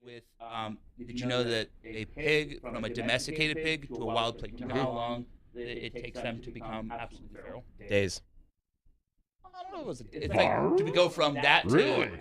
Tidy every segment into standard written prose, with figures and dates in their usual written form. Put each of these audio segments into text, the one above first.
with did you know that a pig from a domesticated pig to a wild pig, do you know how long it takes them to become absolutely feral? Days. I don't know. It's like to go from that to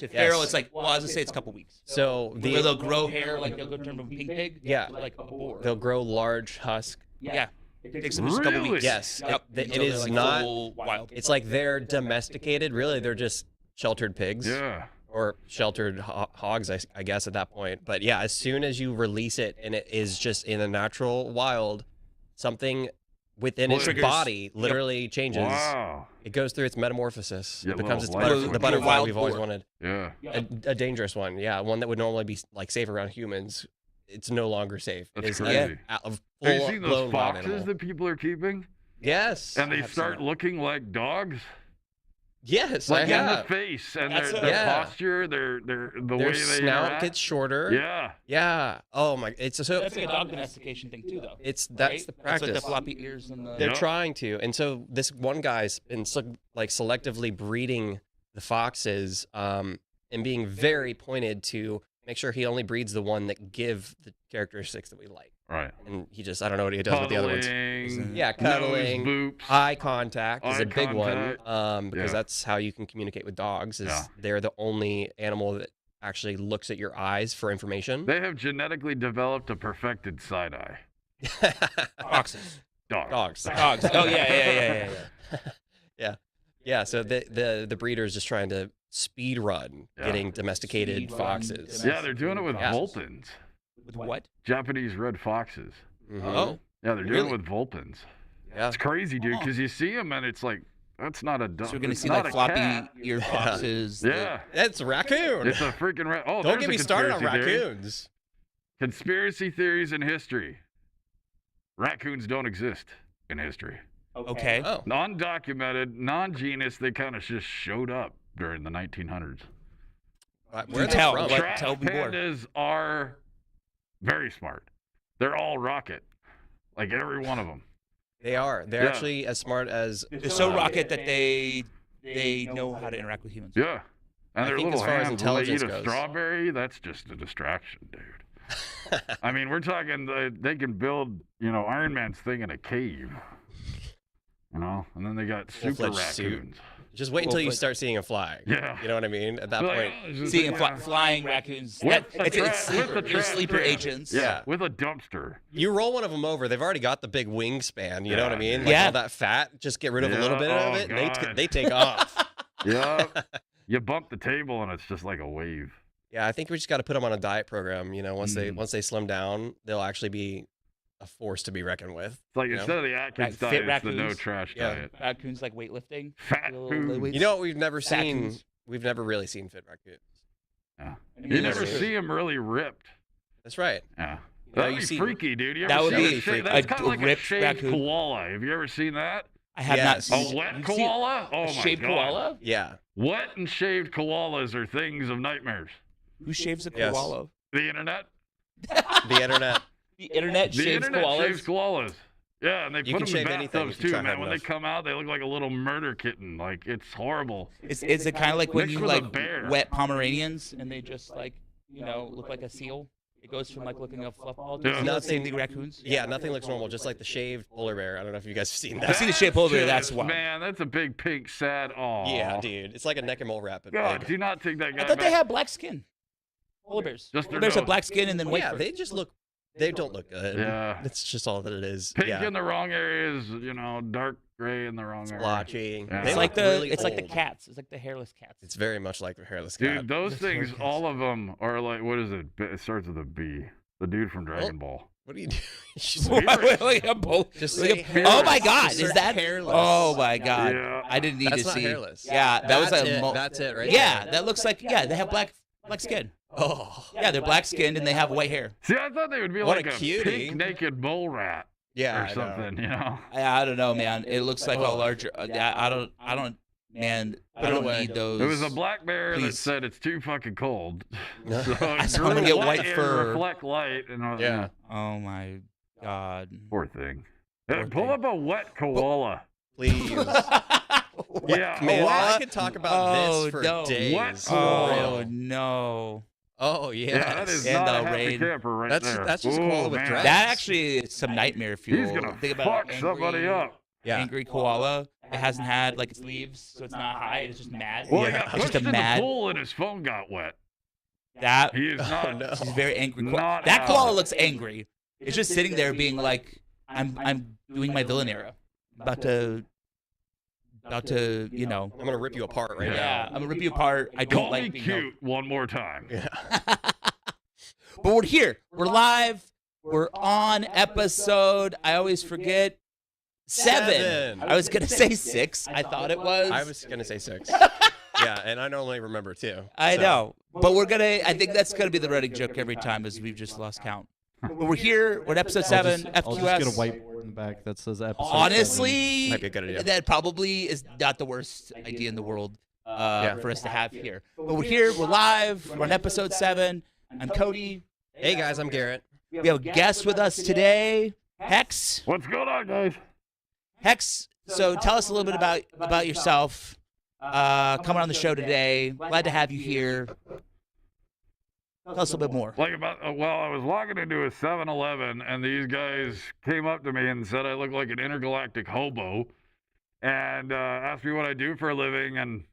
feral. Yes. It's like, well, I was gonna say it's a couple weeks. So Where they'll grow hair, like they'll go turn from a pink pig to like a boar. They'll grow large husk. Yeah. It takes them just a couple weeks. Yes. Yep. It So is like not full wild. It's like they're domesticated. Really, they're just sheltered pigs. Yeah. Or sheltered hogs, I guess, at that point. But yeah, as soon as you release it and it is just in the natural wild, something within its body literally changes. Wow. It goes through its metamorphosis. Yeah, it becomes its little the butterfly we've always boar. wanted. Yeah. A dangerous one, yeah. One that would normally be like safe around humans. It's no longer safe. That's It's crazy. a Have you seen those full-blown wild foxes animal. that people are keeping? Yes. And they I have start seen it. looking like dogs? Yes, Like I in the have. face and That's their yeah. posture, the Their way they snout interact. gets shorter. Yeah. Yeah. Oh my! It's so. That's like a dog domestication thing too, though. That's right? the That's practice. like the floppy ears and the. They're Yeah. trying to, and so this one guy's been like selectively breeding the foxes, and being very pointed to make sure he only breeds the one that give the characteristics that we like. Right. And he just, I don't know what he does with the other ones. Cuddling, Yeah, cuddling, nose boops. eye contact is Eye a big contact. one, because Yeah. that's how you can communicate with dogs. Is Yeah. they're the only animal that actually looks at your eyes for information. They have genetically developed a perfected side eye. Foxes. Dogs. Dogs. Dogs. Oh yeah. Yeah. So the breeder is just trying to speed run Yeah. getting domesticated Speed run foxes. Yeah, they're doing it with Yeah. Vulpins. With what? Japanese red foxes. Mhm. Oh. Yeah, they're doing Really? it with Vulpins. Yeah. It's crazy, dude, because you see them and it's like, that's not a dog. So we're gonna it's see not like a floppy cat. ear foxes. Yeah. It's a raccoon. It's a freaking oh, Don't there's get a me started on conspiracy theory. raccoons. Conspiracy theories in history. Raccoons don't exist in history. Okay. Oh. Non-documented, non-genus, they kind of just showed up during the 1900s. Where are they tell. from? What? Trap Tell me more. pandas are very smart. They're all rocket, like every one of them. They are. They're Yeah. actually as smart as. They're so rocket that they know how to interact with humans. Yeah. And I their think little as far as hands, when they eat intelligence a goes. strawberry, that's just a distraction, dude. I mean, we're talking, they can build, Iron Man's thing in a cave. And then they got super Full-fledged suit. raccoons. Just wait until you Full-fledged. start seeing a fly. Yeah. You know what I mean? At that Like, point. oh, it's just Seeing like, flying raccoons. With That, a it's sleeper, with a they're trash sleeper can. agents. Yeah, with a dumpster. You roll one of them over, they've already got the big wingspan. You know what I Yeah, mean? dude. Like Yeah. all that fat, just get rid of a Yeah, little bit of oh, it, and God. they take off. Yeah. You bump the table and it's just like a wave. Yeah, I think we just got to put them on a diet program. Once Mm. they slim down, they'll actually be a force to be reckoned with. It's like You know? instead of the Atkins Fit diet, it's the no raccoons. trash Yeah. diet. Raccoons like weightlifting. Fat Little food. weights. You know what we've never seen? Raccoons. We've never really seen fit raccoons. Yeah. I You mean, never that's- see them really ripped. That's right. Yeah. know, That'd you be see- freaky, dude. You ever That would see be a shaved, freaky. that's A kind of like a ripped shaved raccoon. koala. Have you ever seen that? I have Yes. not A seen wet you've seen koala? Oh a my shaved god. koala? Yeah. Wet and shaved koalas are things of nightmares. Who shaves a Yes. koala? The internet? The internet. The internet The shaves internet koalas. shaves koalas. Yeah, and they You put can them in shave anything bathtubs if you too, try man. hard When they enough. come out, they look like a little murder kitten. Like, it's horrible. Is it kind of like when Mixed you with a like bear. wet Pomeranians and they just like look like a seal? It goes from like looking a fluff ball to Yeah. a seal, same Nothing- thing raccoons. Yeah, nothing looks normal, just like the shaved polar bear. I don't know if you guys have seen that. I've seen the shape over there. That's Just- wild. Man, that's a big, pink, sad. Aw. Yeah, dude. It's like a neck and mole wrap. God, do not take that guy I thought back. they had black skin. Polar bears. Just Polar their bears have nose. black skin and then white Yeah, fur. they just look. They don't look good. Yeah. It's just all that it is. Pink yeah. in the wrong areas, dark gray in the wrong area. Splotchy. Yeah. They It's look like the really it's like the old. cats. It's like the hairless cats. It's very much like the hairless Dude, cat. those That's things, very all of them are like, what is it? It starts with a B. The dude from Dragon Ball. What do you do? Just- Like a bowl- Just like say a- hairless. oh my God! Just Is say that hairless? Oh my God! Yeah. I didn't need That's to not see. hairless. Yeah, that was That's a. it. That's it, right? Yeah, there. that looks like they have black skin. Oh. Yeah, they're black skinned and they have white hair. See, I thought they would be What like a a cutie. pink naked mole rat Yeah. or I know. something, I don't know, man. It looks like a Oh. larger. I don't, man. I Put it don't away. need those. It was a black bear that Please. said it's too fucking cold. No. So I it just wanna grew get white white and fur. reflect light. And Yeah. Oh my God. Poor thing. Poor Pull thing. up a wet koala. Please. Yeah, Man, a I what? could talk about Oh, this for no. days. What? For Oh real. no. Oh yeah. Yeah, that is And not the a happy rain. camper right there. That's just koala with man. dreads. That actually is some nightmare fuel. He's gonna Think about fuck an somebody angry- up. Yeah. Angry koala that hasn't had like its leaves, so it's not high. It's just mad. Well, he Yeah. got It's pushed just a in mad. the pool and his phone got wet. That He is not. no. He's very angry. Not That happy. koala looks angry. It's just sitting there being like, I'm doing my villain era. About to, you know. I'm gonna rip you apart right Yeah, I'm gonna rip you apart. I don't Call like me being cute one more time. now. Yeah. But we're here. We're live. We're on episode. I always forget. 7. I was gonna say 6. I thought it was. I was gonna say 6. Yeah, and I normally remember too. I so. know, but we're gonna. I think that's gonna be the running joke every time, as we've just lost count. But we're here. We're at episode 7. FQS. I'll just get a whiteboard in the back that says episode. Honestly, Might be a good idea. that probably is not the worst idea in the world Yeah. for us to have here. But we're here. We're live. We're on episode 7. I'm Cody. Hey guys, I'm Garrett. We have a guest with us today, Hex. What's going on, guys? Hex. So tell us a little bit about yourself. Coming on the show today. Glad to have you here. Tell us a little bit more. Like well, I was walking into a 7-Eleven and these guys came up to me and said I look like an intergalactic hobo, and asked me what I do for a living, and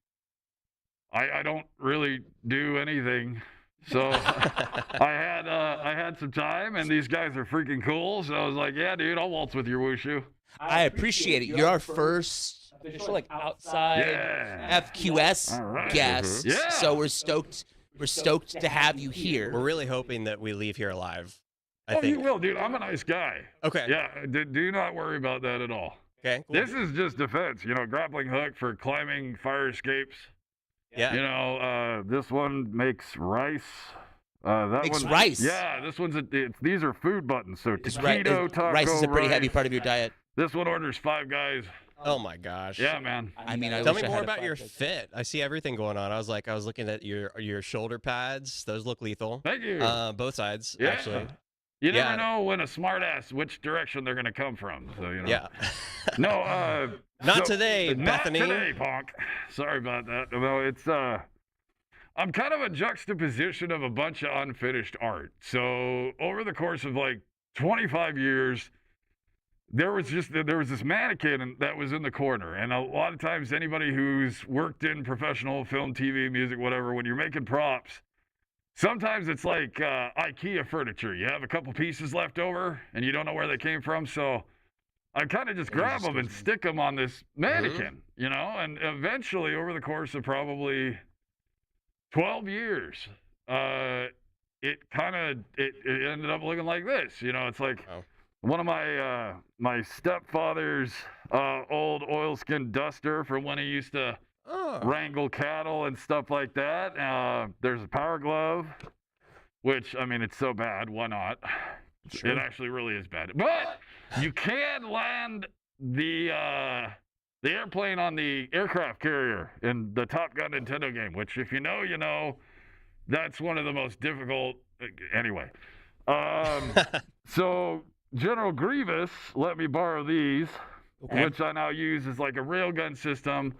I don't really do anything. So I had some time, and these guys are freaking cool. So I was like, yeah, dude, I'll waltz with your wushu. I appreciate it. You're our first official like outside Yeah. FQS All right. guest. Yeah. So we're stoked. We're stoked to have you here. We're really hoping that we leave here alive. I Oh, you think. will, dude. I'm a nice guy. Okay. Yeah, do not worry about that at all. Okay. Cool. This is just defense, grappling hook for climbing fire escapes. Yeah. This one makes rice. That Makes one, rice? Yeah, this one's these are food buttons. So Is taquito, taco, rice is a pretty rice. heavy part of your diet. This one orders 5 guys. Oh my gosh. Yeah, man. I mean, I Tell wish me I more had a about your podcast. fit. I see everything going on. I was looking at your shoulder pads. Those look lethal. Thank you. Both sides Yeah. actually. You never yeah. know when a smartass which direction they're gonna come from. So Yeah. No, Not today, Bethany. Not today, punk. Sorry about that. No, it's I'm kind of a juxtaposition of a bunch of unfinished art. So over the course of like 25 years, there was this mannequin that was in the corner, and a lot of times anybody who's worked in professional film, TV, music, whatever, when you're making props, sometimes it's like IKEA furniture. You have a couple pieces left over, and you don't know where they came from, so I kind of just grab them and stick them on this mannequin, and eventually over the course of probably 12 years, it ended up looking like this. It's like one of my stepfather's old oilskin duster from when he used to wrangle cattle and stuff like that. There's a power glove, which, I mean, it's so bad. Why not? Sure. It actually really is bad. But you can land the airplane on the aircraft carrier in the Top Gun Nintendo game, which if you know, you know. That's one of the most difficult. Anyway. So General Grievous let me borrow these, which I now use as like a railgun system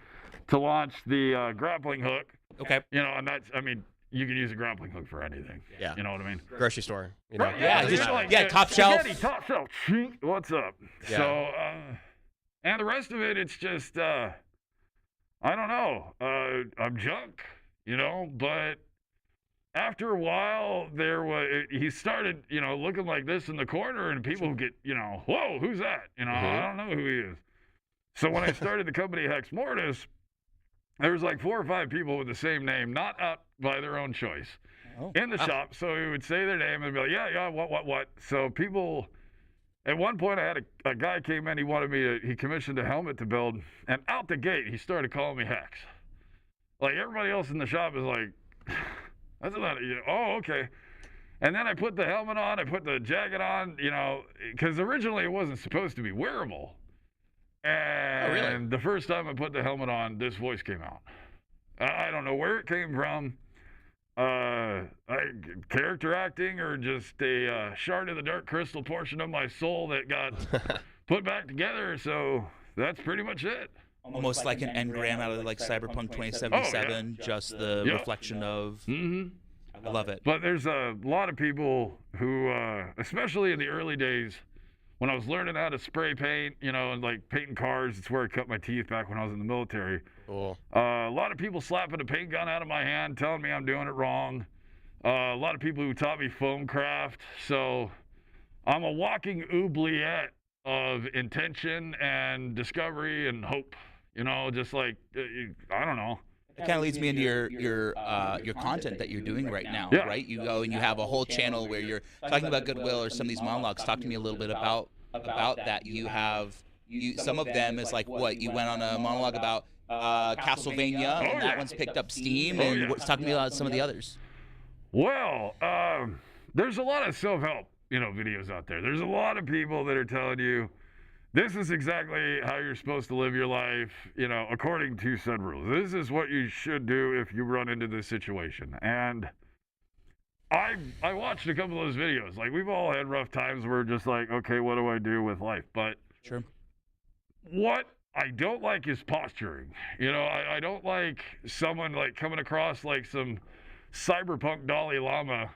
to launch the grappling hook. Okay. And that's, I mean, you can use a grappling hook for anything. Yeah. You know what I mean? Grocery store. Right, Yeah, you just- know, like, top shelf. spaghetti, top shelf. What's up? Yeah. So, and the rest of it, it's just, I don't know. I'm junk, but after a while, he started, looking like this in the corner, and people get, whoa, who's that? I don't know who he is. So when I started the company Hex Mortis, there was like 4 or 5 people with the same name, not up by their own choice, in the shop. So he would say their name and be like, yeah, what? So people, at one point I had a guy came in, he commissioned a helmet to build, and out the gate, he started calling me Hex. Like everybody else in the shop is like, that's not, oh, okay. And then I put the helmet on, I put the jacket on, because originally it wasn't supposed to be wearable. And really? The first time I put the helmet on, this voice came out. I don't know where it came from. Character acting or just a shard of the dark crystal portion of my soul that got put back together. So that's pretty much it. Almost like an engram out of like Cyberpunk 2077, just the reflection of. Mm-hmm. I love it. But there's a lot of people who, especially in the early days, when I was learning how to spray paint, and like painting cars, it's where I cut my teeth back when I was in the military. Cool. A lot of people slapping a paint gun out of my hand, telling me I'm doing it wrong. A lot of people who taught me foam craft. So I'm a walking oubliette of intention and discovery and hope. Just like, I don't know. It kind of leads me into your content that you're doing right now, Yeah. right? You go and you have a whole channel where you're talking about goodwill or some of these monologues. Talk to me a little bit about that. You have some of them is like what you went on a monologue about Castlevania, and that one's picked up steam. And talk to me about some of the others. Well, there's a lot of self-help, videos out there. There's a lot of people that are telling you, this is exactly how you're supposed to live your life, according to said rules. This is what you should do if you run into this situation. And I watched a couple of those videos. Like, we've all had rough times where we're just like, okay, what do I do with life? But Sure. What I don't like is posturing. I don't like someone like coming across like some cyberpunk Dalai Lama,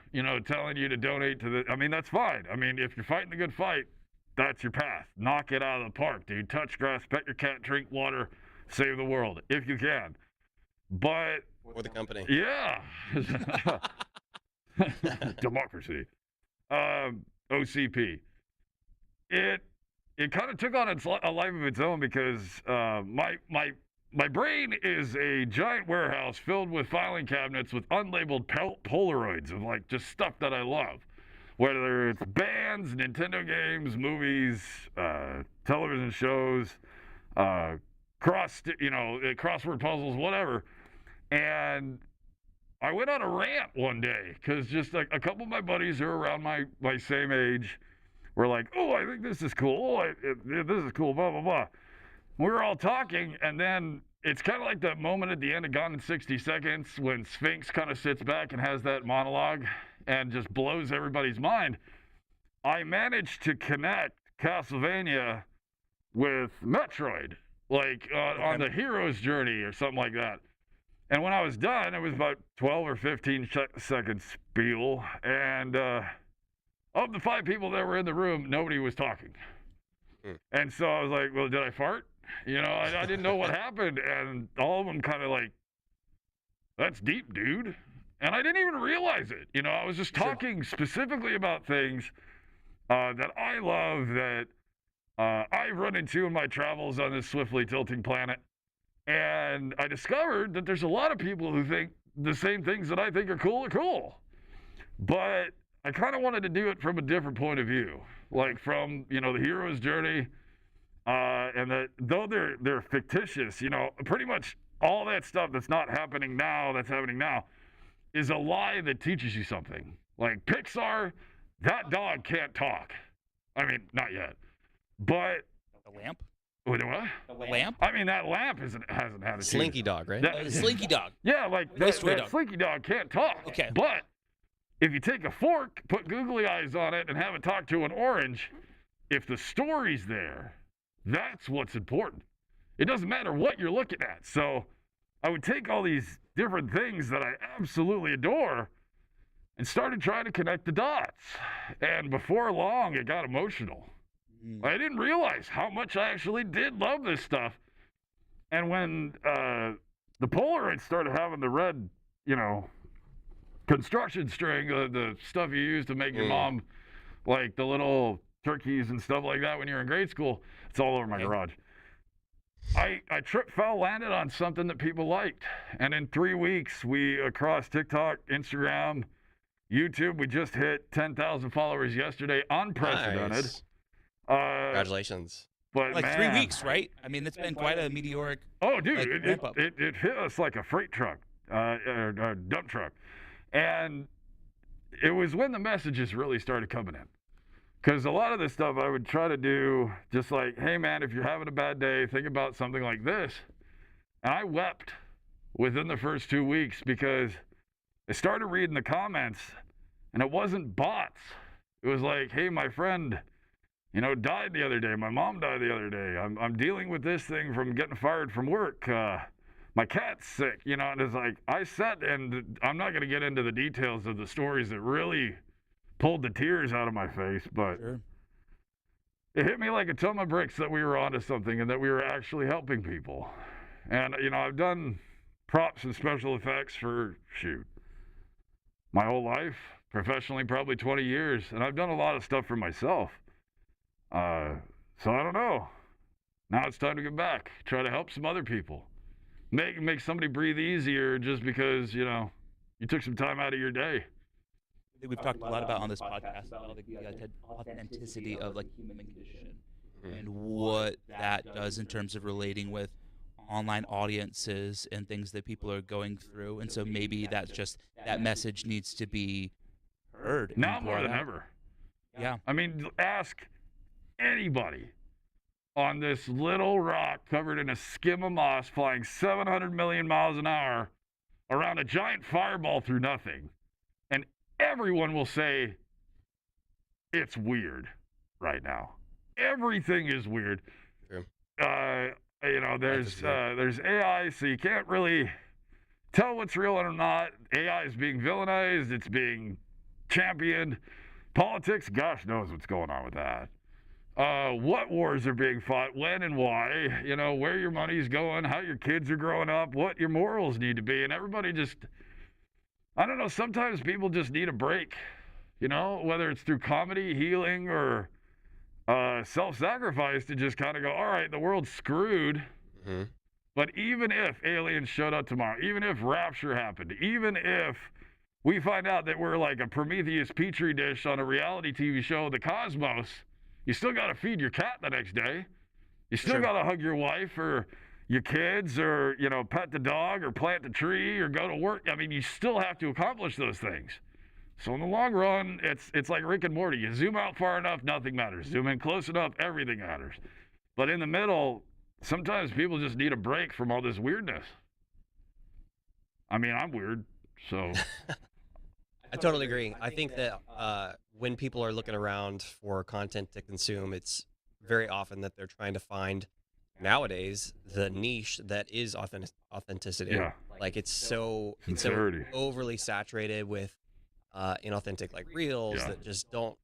telling you to donate to the. I mean, that's fine. I mean, if you're fighting the good fight, that's your path. Knock it out of the park, dude. Touch grass, pet your cat, drink water, save the world if you can. But Or the company. yeah, democracy. OCP. It kind of took on a life of its own because my brain is a giant warehouse filled with filing cabinets with unlabeled Polaroids of like just stuff that I love. Whether it's bands, Nintendo games, movies, television shows, crossword puzzles, whatever. And I went on a rant one day because just like a couple of my buddies who are around my same age were like, oh, I think this is cool. Oh, this is cool, blah, blah, blah. We were all talking, and then it's kind of like that moment at the end of Gone in 60 Seconds when Sphinx kind of sits back and has that monologue and just blows everybody's mind. I managed to connect Castlevania with Metroid, like on the hero's journey or something like that. And when I was done, it was about 12 or 15 seconds spiel. And of the 5 people that were in the room, nobody was talking. And so I was like, well, did I fart? I didn't know what happened. And all of them kind of like, that's deep, dude. And I didn't even realize it. I was just talking specifically about things that I love, that I've run into in my travels on this swiftly tilting planet. And I discovered that there's a lot of people who think the same things that I think are cool. But I kind of wanted to do it from a different point of view, like from, the hero's journey. And that though they're fictitious, pretty much all that stuff that's happening now is a lie that teaches you something. Like Pixar, that dog can't talk. I mean, not yet. But The lamp? wait, what? The lamp? I mean, that lamp hasn't had a Slinky dog, right? The Slinky Dog. Yeah, like Toy that Story dog. Slinky dog can't talk. Okay. But if you take a fork, put googly eyes on it, and have it talk to an orange, if the story's there, that's what's important. It doesn't matter what you're looking at. So I would take all these different things that I absolutely adore and started trying to connect the dots. And before long, it got emotional. I didn't realize how much I actually did love this stuff. And when the Polaroids started having the red, construction string, the stuff you use to make your mom, like the little turkeys and stuff like that when you're in grade school, it's all over my garage. I tripped, fell, landed on something that people liked. And in 3 weeks, we, across TikTok, Instagram, YouTube, we just hit 10,000 followers yesterday. Unprecedented. Nice. Congratulations. But Like man, 3 weeks, right? I mean, it's been quite a meteoric. Oh, dude, like, ramp up. it hit us like a freight truck, or a dump truck. And it was when the messages really started coming in. Because a lot of this stuff I would try to do just like, hey, man, if you're having a bad day, think about something like this. And I wept within the first 2 weeks because I started reading the comments, and it wasn't bots. It was like, hey, my friend, died the other day. My mom died the other day. I'm dealing with this thing from getting fired from work. my cat's sick, you know, and it's like, I sat, and I'm not going to get into the details of the stories that really pulled the tears out of my face, but Sure. it hit me like a ton of bricks that we were onto something and that we were actually helping people. And, you know, I've done props and special effects for, my whole life, professionally, probably 20 years, and I've done a lot of stuff for myself. So I don't know. Now it's time to get back, try to help some other people. Make somebody breathe easier just because, you know, you took some time out of your day. I think we've talked a lot about on this podcast about the authenticity of like human condition and what that does in terms of relating with online audiences and things that people are going through. And so maybe that's just that message needs to be heard. Now more than ever. Yeah. I mean, ask anybody on this little rock covered in a skim of moss flying 700 million miles an hour around a giant fireball through nothing. And everyone will say it's weird right now. Everything is weird. True. You know, there's AI, so you can't really tell what's real or not. AI is being villainized. It's being championed. Politics, gosh knows what's going on with that. What wars are being fought, when and why, you know, where your money's going, how your kids are growing up, what your morals need to be. And everybody just, I don't know, sometimes people just need a break, you know, whether it's through comedy, healing, or self-sacrifice, to just kind of go, all right, the world's screwed. Mm-hmm. But even if aliens showed up tomorrow, even if rapture happened, even if we find out that we're like a Prometheus petri dish on a reality TV show, The Cosmos, you still got to feed your cat the next day. You still got to hug your wife or your kids, or, you know, pet the dog or plant the tree or go to work. I mean, you still have to accomplish those things. So in the long run, it's like Rick and Morty. You zoom out far enough, nothing matters. Zoom in close enough, everything matters. But in the middle, sometimes people just need a break from all this weirdness. I mean, I'm weird, so. I totally agree. I think that when people are looking around for content to consume, it's very often that they're trying to find, nowadays, the niche that is authenticity. Yeah. Like it's so Sincerity. overly saturated with inauthentic like reels that just don't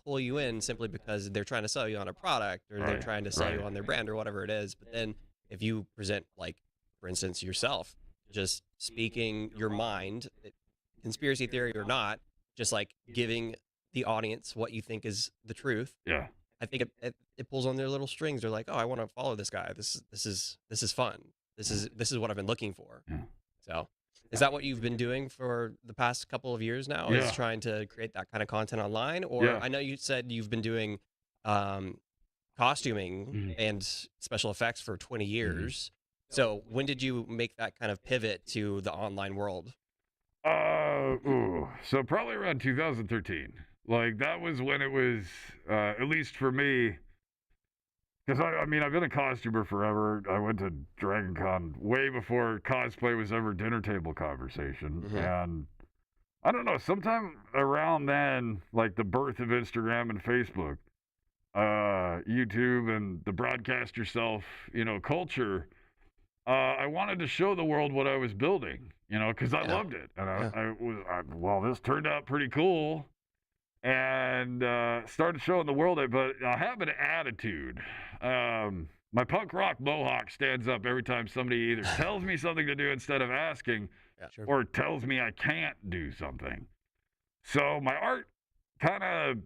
pull you in simply because they're trying to sell you on a product, or they're trying to sell you on their brand or whatever it is. But then if you present, like, for instance, yourself, just speaking your mind, conspiracy theory or not, just like giving the audience what you think is the truth. Yeah. I think it pulls on their little strings. They're like, oh, I want to follow this guy. This is fun. This is what I've been looking for. Yeah. So is that what you've been doing for the past couple of years now? Yeah. Is trying to create that kind of content online? Or I know you said you've been doing costuming and special effects for 20 years. So when did you make that kind of pivot to the online world? So probably around 2013. Like, that was when it was, at least for me, because I mean, I've been a costumer forever. I went to Dragon Con way before cosplay was ever dinner table conversation. And I don't know, sometime around then, like the birth of Instagram and Facebook, YouTube and the broadcast yourself, you know, culture, I wanted to show the world what I was building, you know, because I loved it. And well, this turned out pretty cool. And started showing the world it, but I have an attitude. My punk rock mohawk stands up every time somebody either tells me something to do instead of asking, or tells me I can't do something. So my art kind of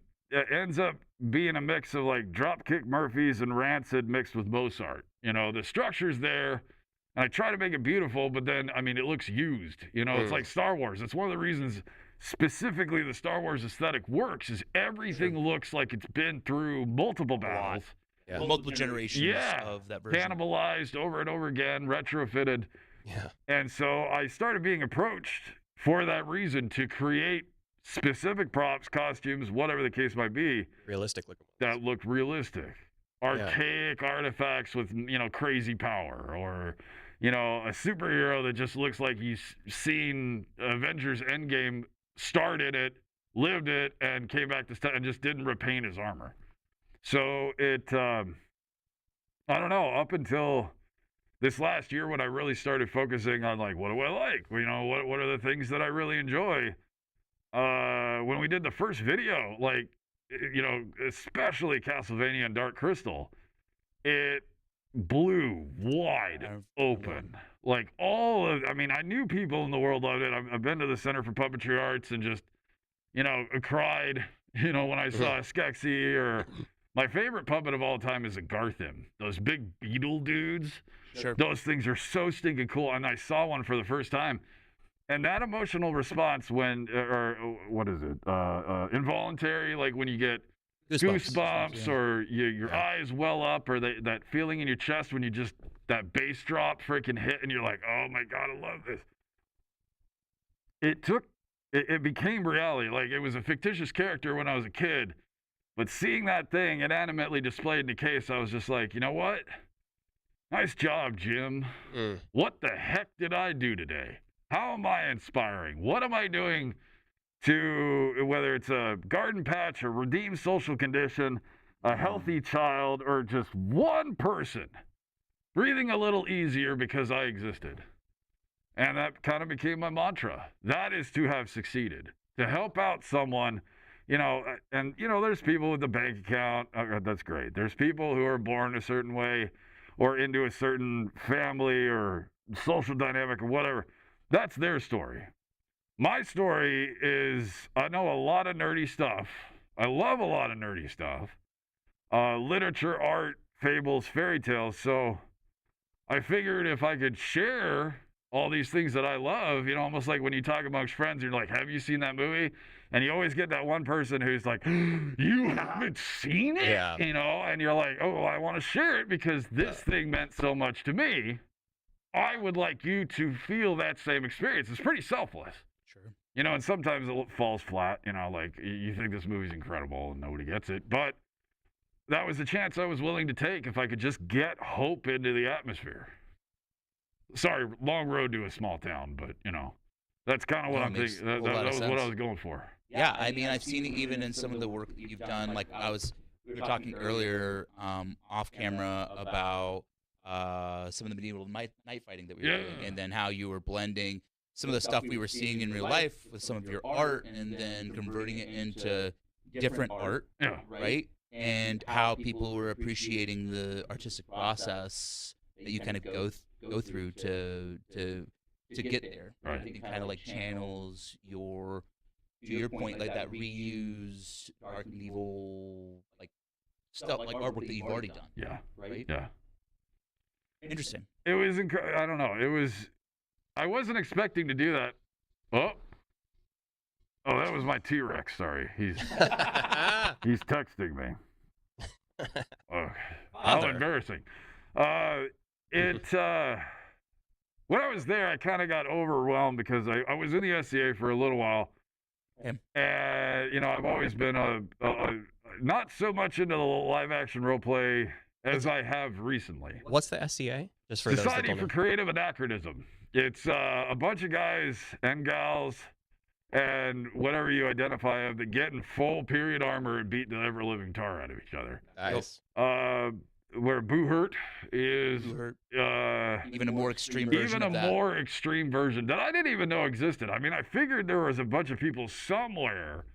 ends up being a mix of like Dropkick Murphys and Rancid mixed with Mozart. You know, the structure's there, and I try to make it beautiful, but then, I mean, it looks used. You know, it's like Star Wars. It's one of the reasons specifically the Star Wars aesthetic works, is everything looks like it's been through multiple battles. Multiple generations of that version. Cannibalized over and over again, retrofitted. Yeah. And so I started being approached for that reason to create specific props, costumes, whatever the case might be. Realistic looking. That looked realistic. Archaic artifacts with, you know, crazy power, or, you know, a superhero that just looks like he's seen Avengers Endgame, started it, lived it, and came back to and just didn't repaint his armor. So it, I don't know, up until this last year when I really started focusing on like, what do I like? You know, what are the things that I really enjoy? When we did the first video, like, you know, especially Castlevania and Dark Crystal, it blew wide open. Like I mean, I knew people in the world loved it. I've been to the Center for Puppetry Arts and just, you know, cried, you know, when I saw Skeksis, or my favorite puppet of all time is a Garthim. Those big beetle dudes. Sure. Those things are so stinking cool. And I saw one for the first time. And that emotional response when, or what is it? Involuntary, like when you get goosebumps, or your eyes well up, or that feeling in your chest when you just, that bass drop freaking hit and you're like, oh my God, I love this. It became reality. Like, it was a fictitious character when I was a kid, but seeing that thing inanimately displayed in the case, I was just like, you know what? Nice job, Jim. What the heck did I do today? How am I inspiring? What am I doing to, whether it's a garden patch, a redeemed social condition, a healthy child, or just one person breathing a little easier because I existed? And that kind of became my mantra. That is to have succeeded, to help out someone, you know. And, you know, there's people with the bank account. That's great. There's people who are born a certain way or into a certain family or social dynamic or whatever. That's their story. My story is, I know a lot of nerdy stuff. I love a lot of nerdy stuff. Literature, art, fables, fairy tales. So I figured if I could share all these things that I love, you know, almost like when you talk amongst friends, you're like, have you seen that movie? And you always get that one person who's like, you haven't seen it? Yeah. You know, and you're like, oh, well, I want to share it because this thing meant so much to me. I would like you to feel that same experience. It's pretty selfless. Sure. You know, and sometimes it falls flat, you know, like you think this movie's incredible and nobody gets it. But that was a chance I was willing to take if I could just get hope into the atmosphere. Sorry, long road to a small town, but, you know, that's kind of what I'm thinking. That was what I was going for. Yeah, I mean, I've seen it even in some of the work that you've done. Like, we were talking earlier off camera about some of the medieval night fighting that we were doing, and then how you were blending some of the stuff we were seeing in real life with some of your art, and then converting it into different art, right? And how people were appreciating the artistic process that you kind of go through to get there. Right. It kind of like channels your, to your point, like that reused dark medieval like stuff, like artwork that you've already done. Yeah. Right. Yeah. Interesting. It was I don't know. I wasn't expecting to do that. Oh, that was my T-Rex. Sorry, he's texting me. Oh, how embarrassing. When I was there, I kind of got overwhelmed because I was in the SCA for a little while. And, you know, I've always been not so much into the live action role play as I have recently. What's the SCA? Just for Society for Creative Anachronism. It's a bunch of guys and gals and whatever you identify of that get in full period armor and beat the ever-living tar out of each other. Nice. Where Boohurt is even a more extreme version of that. Even a more extreme version that I didn't even know existed. I mean, I figured there was a bunch of people somewhere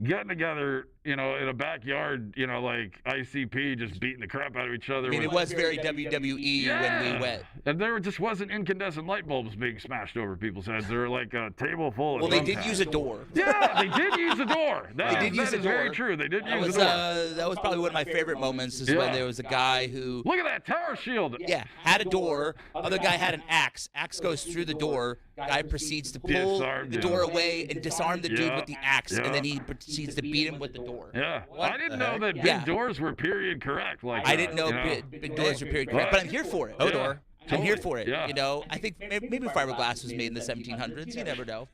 getting together, you know, in a backyard, you know, like ICP, just beating the crap out of each other. I mean, it was very WWE when we went. And there just wasn't incandescent light bulbs being smashed over people's heads. They were like a table full of. Well, they did use a door. Yeah, they did use a door. That is very true. They did use a door. That was probably one of my favorite moments. Is when there was a guy who. Look at that tower shield. Yeah, had a door. Other guy had an axe. Axe goes through the door. Guy proceeds to pull the door away and disarm the dude with the axe, and then he proceeds to beat him with the door. Yeah, I didn't know that big doors were period correct. Like I didn't know big doors were period correct, but I'm here for it. Door. I'm here for it. Yeah. You know, I think maybe fiberglass was made in the 1700s. You never know.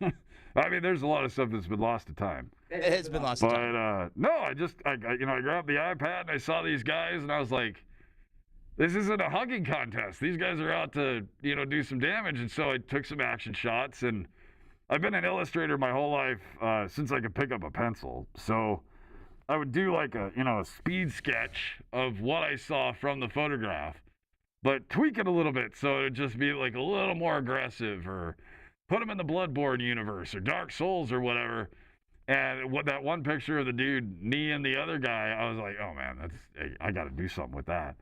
I mean, there's a lot of stuff that's been lost to time. It has been lost to time. But no, I grabbed the iPad and I saw these guys and I was like, this isn't a hugging contest. These guys are out to, do some damage. And so I took some action shots, and I've been an illustrator my whole life since I could pick up a pencil. So I would do like a speed sketch of what I saw from the photograph. but tweak it a little bit so it'd just be like a little more aggressive, or put them in the Bloodborne universe or Dark Souls or whatever. And what that one picture of the dude kneeing the other guy, I was like, oh man, I got to do something with that.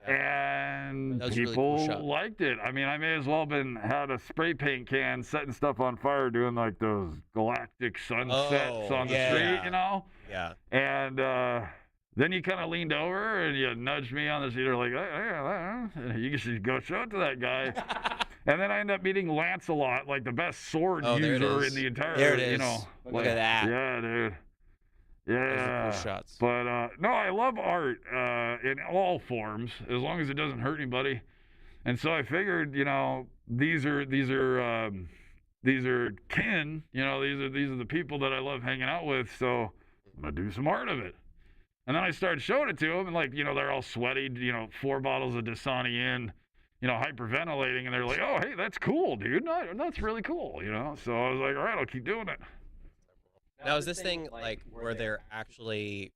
And people really cool liked it. I mean, I may as well have had a spray paint can setting stuff on fire, doing like those galactic sunsets on the street, you know? Yeah. And then you kind of leaned over and you nudged me on the seat, like, hey, you should go show it to that guy. And then I end up meeting Lancelot, like the best sword user in the entire, there it is. You know. Look at that. Yeah, dude. Yeah. Those are cool shots. But no, I love art in all forms, as long as it doesn't hurt anybody. And so I figured, you know, these are kin, you know, these are the people that I love hanging out with. So I'm gonna do some art of it. And then I started showing it to them, and like, you know, they're all sweaty, you know, 4 bottles of Dasani in, you know, hyperventilating, and they're like, oh, hey, that's cool, dude. No, that's really cool, you know. So I was like, all right, I'll keep doing it. Now, is this thing like where they're actually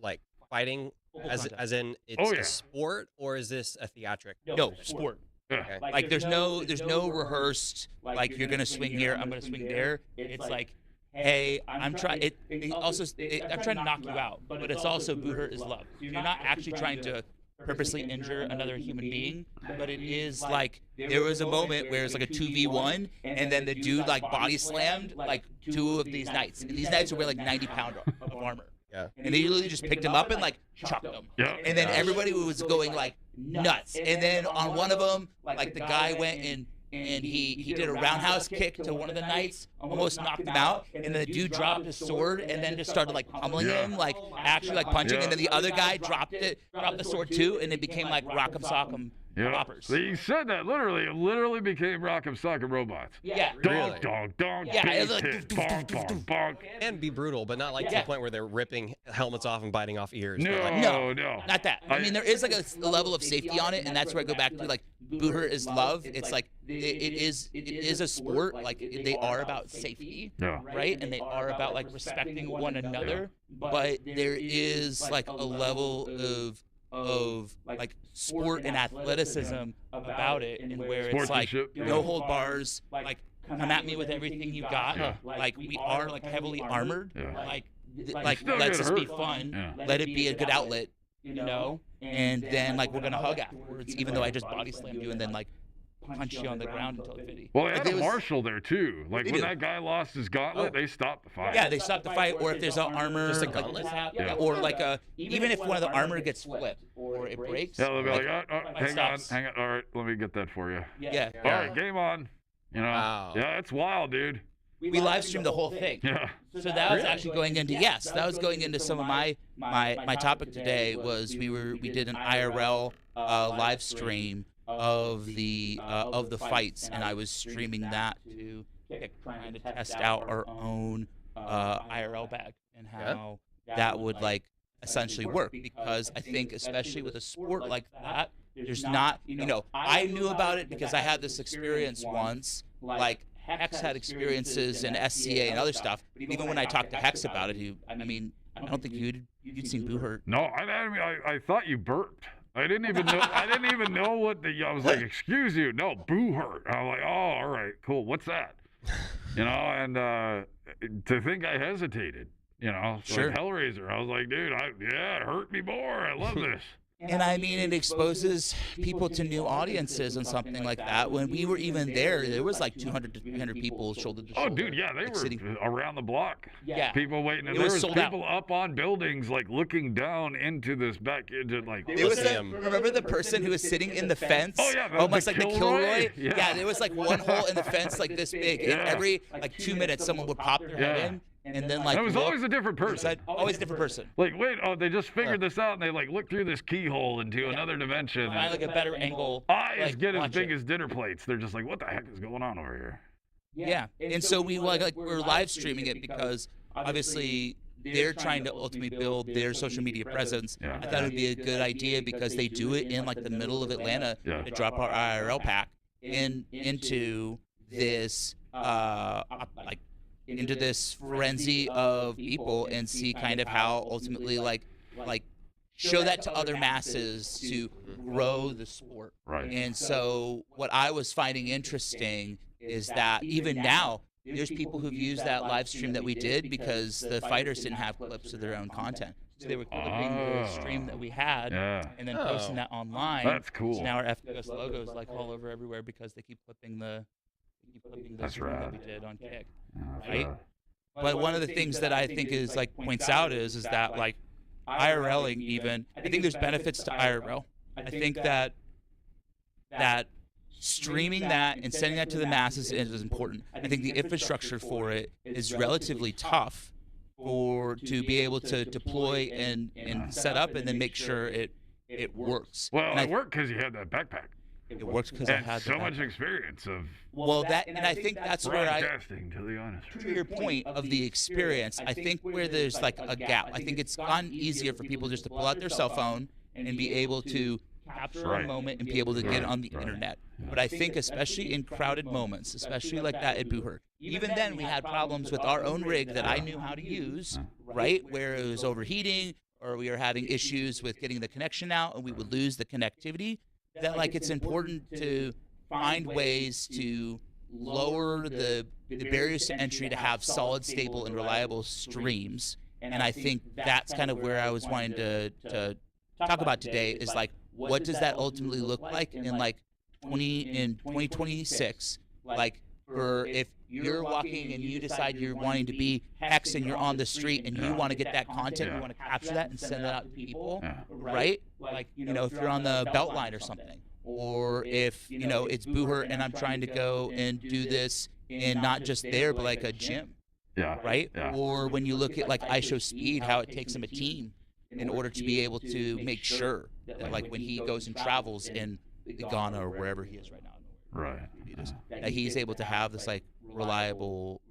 like fighting, as in it's a sport, or is this a theatric? No, sport. Yeah. Okay. Like there's no rehearsed, like you're gonna swing here, I'm gonna swing there. It's like, hey, I'm trying. I'm trying to knock you out, but it's also boot hurt is love. You're not actually trying to purposely injure another human being, but it is like there was a moment where it's like a 2v1, and then the dude like body slammed like 2 of these knights, and these knights were like 90 pound of armor. Yeah. And they literally just picked him up and like chucked him. Yeah. And then everybody was going like nuts. And then on one of them, like the guy went and he did a roundhouse kick to one of the knights, almost knocked him out, and then the dude dropped his sword and then just started like pummeling him, like actually like punching, and then the other guy dropped the sword too, and it became like Rock'em Sock'em Roppers. You said that literally. It literally became Rock'em Sock'em Robots. Yeah. Donk, donk, donk. Yeah, big it was like hit, bonk, bonk, bonk. And be brutal, but not like to the point where they're ripping helmets off and biting off ears. No, Like, No, no. not that. I mean, there is like a level of safety on it, and that's where I go back to like boot hurt is love. It's like it is a sport. Like they are about safety, Yeah. right? And they are about like respecting one another. But there is like a level of like sport and athleticism about it, and where it's like Sportsmanship, no hold bars, like come at me with everything you got. Yeah. Like we are like heavily armored. Yeah. Like Still let's get just be hurt. fun. Yeah. Let it be a good outlet, you know. And then like we're gonna hug afterwards, even though I just body slammed you and then like punch you on the ground until infinity. Well, they Like, had a marshal there too. Like They when do. that guy lost his gauntlet, they stopped the fight. Yeah, they stop the fight, or if there's an armor, Just a like, gauntlet? yeah, or like even if one of the armor gets flipped or it breaks. Yeah, they'll be like, like, hang on. All right, let me get that for you. Yeah. All right, game on. You know. Wow. Yeah, it's wild, dude. We live streamed the whole thing. Yeah. So that was actually going into that was going into some of my topic today was we did an IRL live stream of the fights, and I was streaming that to trying to test out our own IRL bag and how that would like essentially work, because I think especially with a sport like that, there's not, you know, I knew about it because I had this experience once, like Hex had experiences in SCA and other stuff. But even when I talked to Hex about it, I mean, I don't think you'd seen Boo hurt. No, I thought you burped. I didn't even know. I didn't even know what I was like. Excuse you. No, Boo hurt. I'm like, oh, all right, cool. What's that? You know, and to think I hesitated. You know, Sure. like Hellraiser. I was like, dude, it hurt me more. I love this. And I mean, it exposes people to new audiences and something like that. When we were even there was like 200 to 300 people shoulder to shoulder. Oh, dude, yeah, they like, were sitting. around the block. Yeah. People waiting. And It there was was sold people up on buildings, like looking down into this back into like. There was Lyceum. remember the person who was sitting in the fence? Oh, yeah, almost the like the Kilroy? Kilroy. Yeah. There was like one hole in the fence like this big, and Yeah. every like 2 minutes someone would pop their head Yeah. in, and then like It was look, always a different person. always a different person. Like, wait, they just figured this out, and they like look through this keyhole into another dimension. Find like a better angle. Eyes like, get as watch big it. as dinner plates. They're just like, what the heck is going on over here? Yeah, and so we we're live streaming it because obviously they're trying to ultimately build their social media presence. Yeah. I thought it would be a good idea because they do it in like the middle of Atlanta Yeah. to drop our IRL pack into this like into this frenzy of people and see kind of how ultimately like show that to other masses to grow the sport. Right. And so what I was finding interesting is that even now, there's people who've used that live stream that we did because the fighters didn't have clips of their own content. So they were clipping the stream that we had and then posting that online. That's cool. So now our FPS logo is like all over everywhere because they keep clipping the stream that we did on Kick. Right? But one of the things that I think is like points out is that like IRLing even, I think there's benefits to IRL. I think that streaming that and sending that to the masses is important. I think the infrastructure for it is relatively tough to be able to deploy and set up and then make sure it works. Well, it worked because you had that backpack. It works because I had so much experience of and I think that's where broadcasting, to be honest. To your point of the experience, I think where there's like a gap, I think it's gotten easier for people just to pull out their cell phone and be able to capture a moment and be able to get it on the internet. But I think especially in crowded moments, especially like that at Booher, even then we had problems with our own rig that I knew how to use, right, where it was overheating or we were having issues with getting the connection out and we would lose the connectivity. That like it's important to find ways to lower the barriers to entry to have solid, stable, and reliable streams. And I think that's kind of where I was wanting to talk about today is like, what does that ultimately look like in like 2026? Like, for if you're walking and you decide you're wanting to be X and you're on the street and you want to get that content, you want to capture that and send that out to people, right? Like, if you're on the Beltline or something, or if, it's Booher and I'm trying to go and do this in not just there, but like a gym, right? Or when you look at like IShowSpeed, how it takes him a team in order to be able to make sure that like when he goes and travels in Ghana or wherever he is right now, that he's able to have this like reliable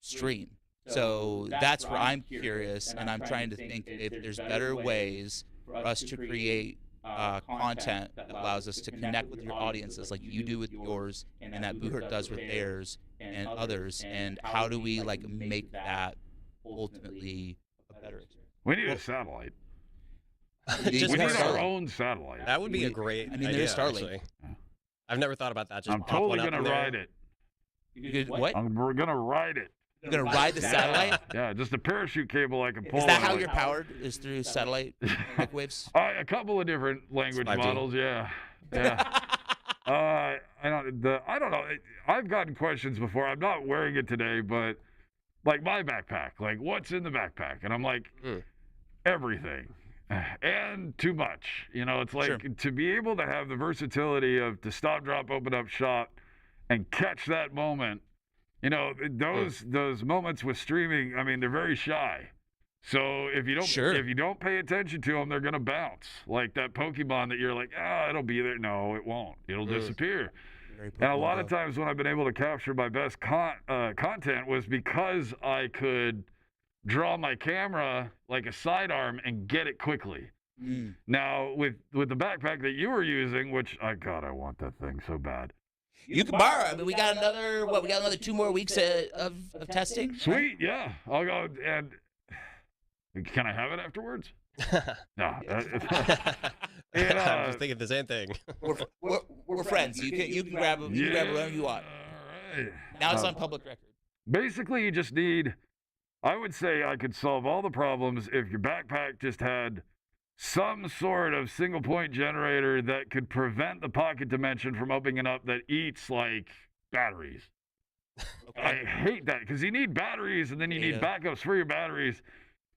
stream. So that's where I'm curious, and I'm trying to think if there's better ways for us to create content that allows us to connect with your audiences like you do with yours and that Booher does with theirs and others, and how do we like make that ultimately a better experience? We need a satellite. We need our own satellite. That would be a great idea, there's Starlink. I've never thought about that. Just I'm totally going to ride it. What? We're going to ride it. You're going to ride the satellite? Yeah, just a parachute cable I can pull. Is that how you're powered, is through satellite microwaves? A couple of different language models, yeah. I don't know. I've gotten questions before. I'm not wearing it today, but like my backpack, like what's in the backpack? And I'm like, everything. And too much. It's like to be able to have the versatility of to stop, drop, open up shop and catch that moment. Those moments with streaming, I mean, they're very shy. So if you don't pay attention to them, they're going to bounce. Like that Pokemon that you're like, it'll be there. No, it won't. It'll disappear. And a lot of times when I've been able to capture my best content was because I could draw my camera like a sidearm and get it quickly. Now, with the backpack that you were using, which, I want that thing so bad. You can borrow. I mean, we got another 2 more weeks of testing. Sweet, yeah. I'll go and can I have it afterwards? No. I was thinking the same thing. We're friends. You can grab them. You can grab whatever you want. Right. Now it's on public record. Basically, you just need. I would say I could solve all the problems if your backpack just had some sort of single point generator that could prevent the pocket dimension from opening up that eats like batteries. Okay. I hate that because you need batteries and then you need backups for your batteries.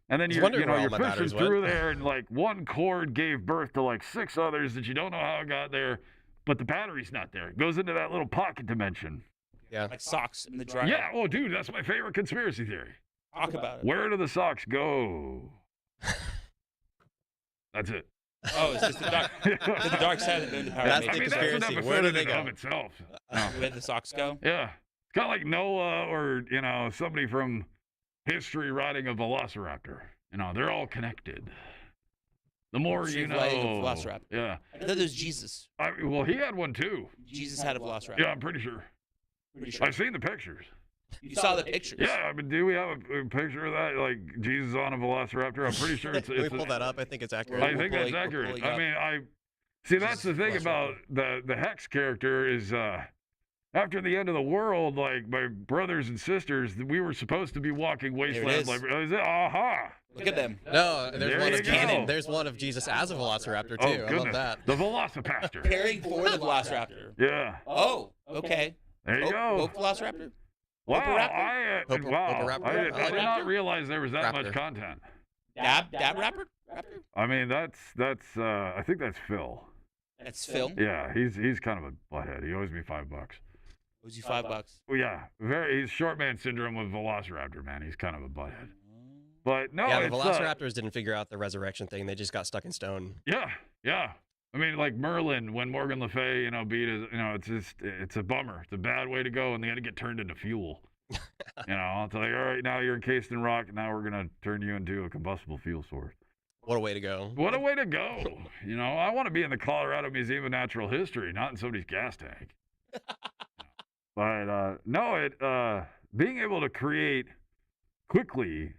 And then you're fishing through there and like one cord gave birth to like 6 others that you don't know how it got there, but the battery's not there. It goes into that little pocket dimension. Yeah. Like socks in the dryer. Yeah. Oh, dude, that's my favorite conspiracy theory. Talk about it. Where do the socks go? That's it. Oh, it's just the dark side of the moon. That's the conspiracy. Where do they go? Itself. Where the socks go? Yeah. It's kind of like Noah or, somebody from history riding a velociraptor. They're all connected. The more you know. Velociraptor. Yeah. I thought there's Jesus. Well, he had one too. Jesus had a velociraptor. Yeah, I'm pretty sure. I've seen the pictures. You saw the pictures. Yeah, but do we have a picture of that? Like Jesus on a velociraptor? I'm pretty sure it's. Can we pull that up? I think it's accurate. I think that's accurate. I mean, see. That's the thing about the Hex character is. After the end of the world, like my brothers and sisters, we were supposed to be walking wasteland. Like, aha! Look at them. No, there's one of canon. There's one of Jesus as a velociraptor too. Oh, I goodness. love that. The Velocipaster. Caring for the velociraptor. Yeah. Oh, okay. There you go. Woke velociraptor. Wow, Pope Raptor? I did not realize there was that Raptor. much content. Dab raptor. I mean, that's I think that's Phil. That's Phil. Yeah, he's kind of a butthead. He owes me $5. Owes you $5. Well, yeah, he's short man syndrome with Velociraptor, man. He's kind of a butthead. But no, Yeah, the it's, velociraptors didn't figure out the resurrection thing. They just got stuck in stone. Yeah. I mean, like Merlin, when Morgan Le Fay, beat his, it's a bummer. It's a bad way to go, and they had to get turned into fuel. It's like, all right, now you're encased in rock, and now we're gonna turn you into a combustible fuel source. What a way to go. What a way to go. I want to be in the Colorado Museum of Natural History, not in somebody's gas tank. But being able to create quickly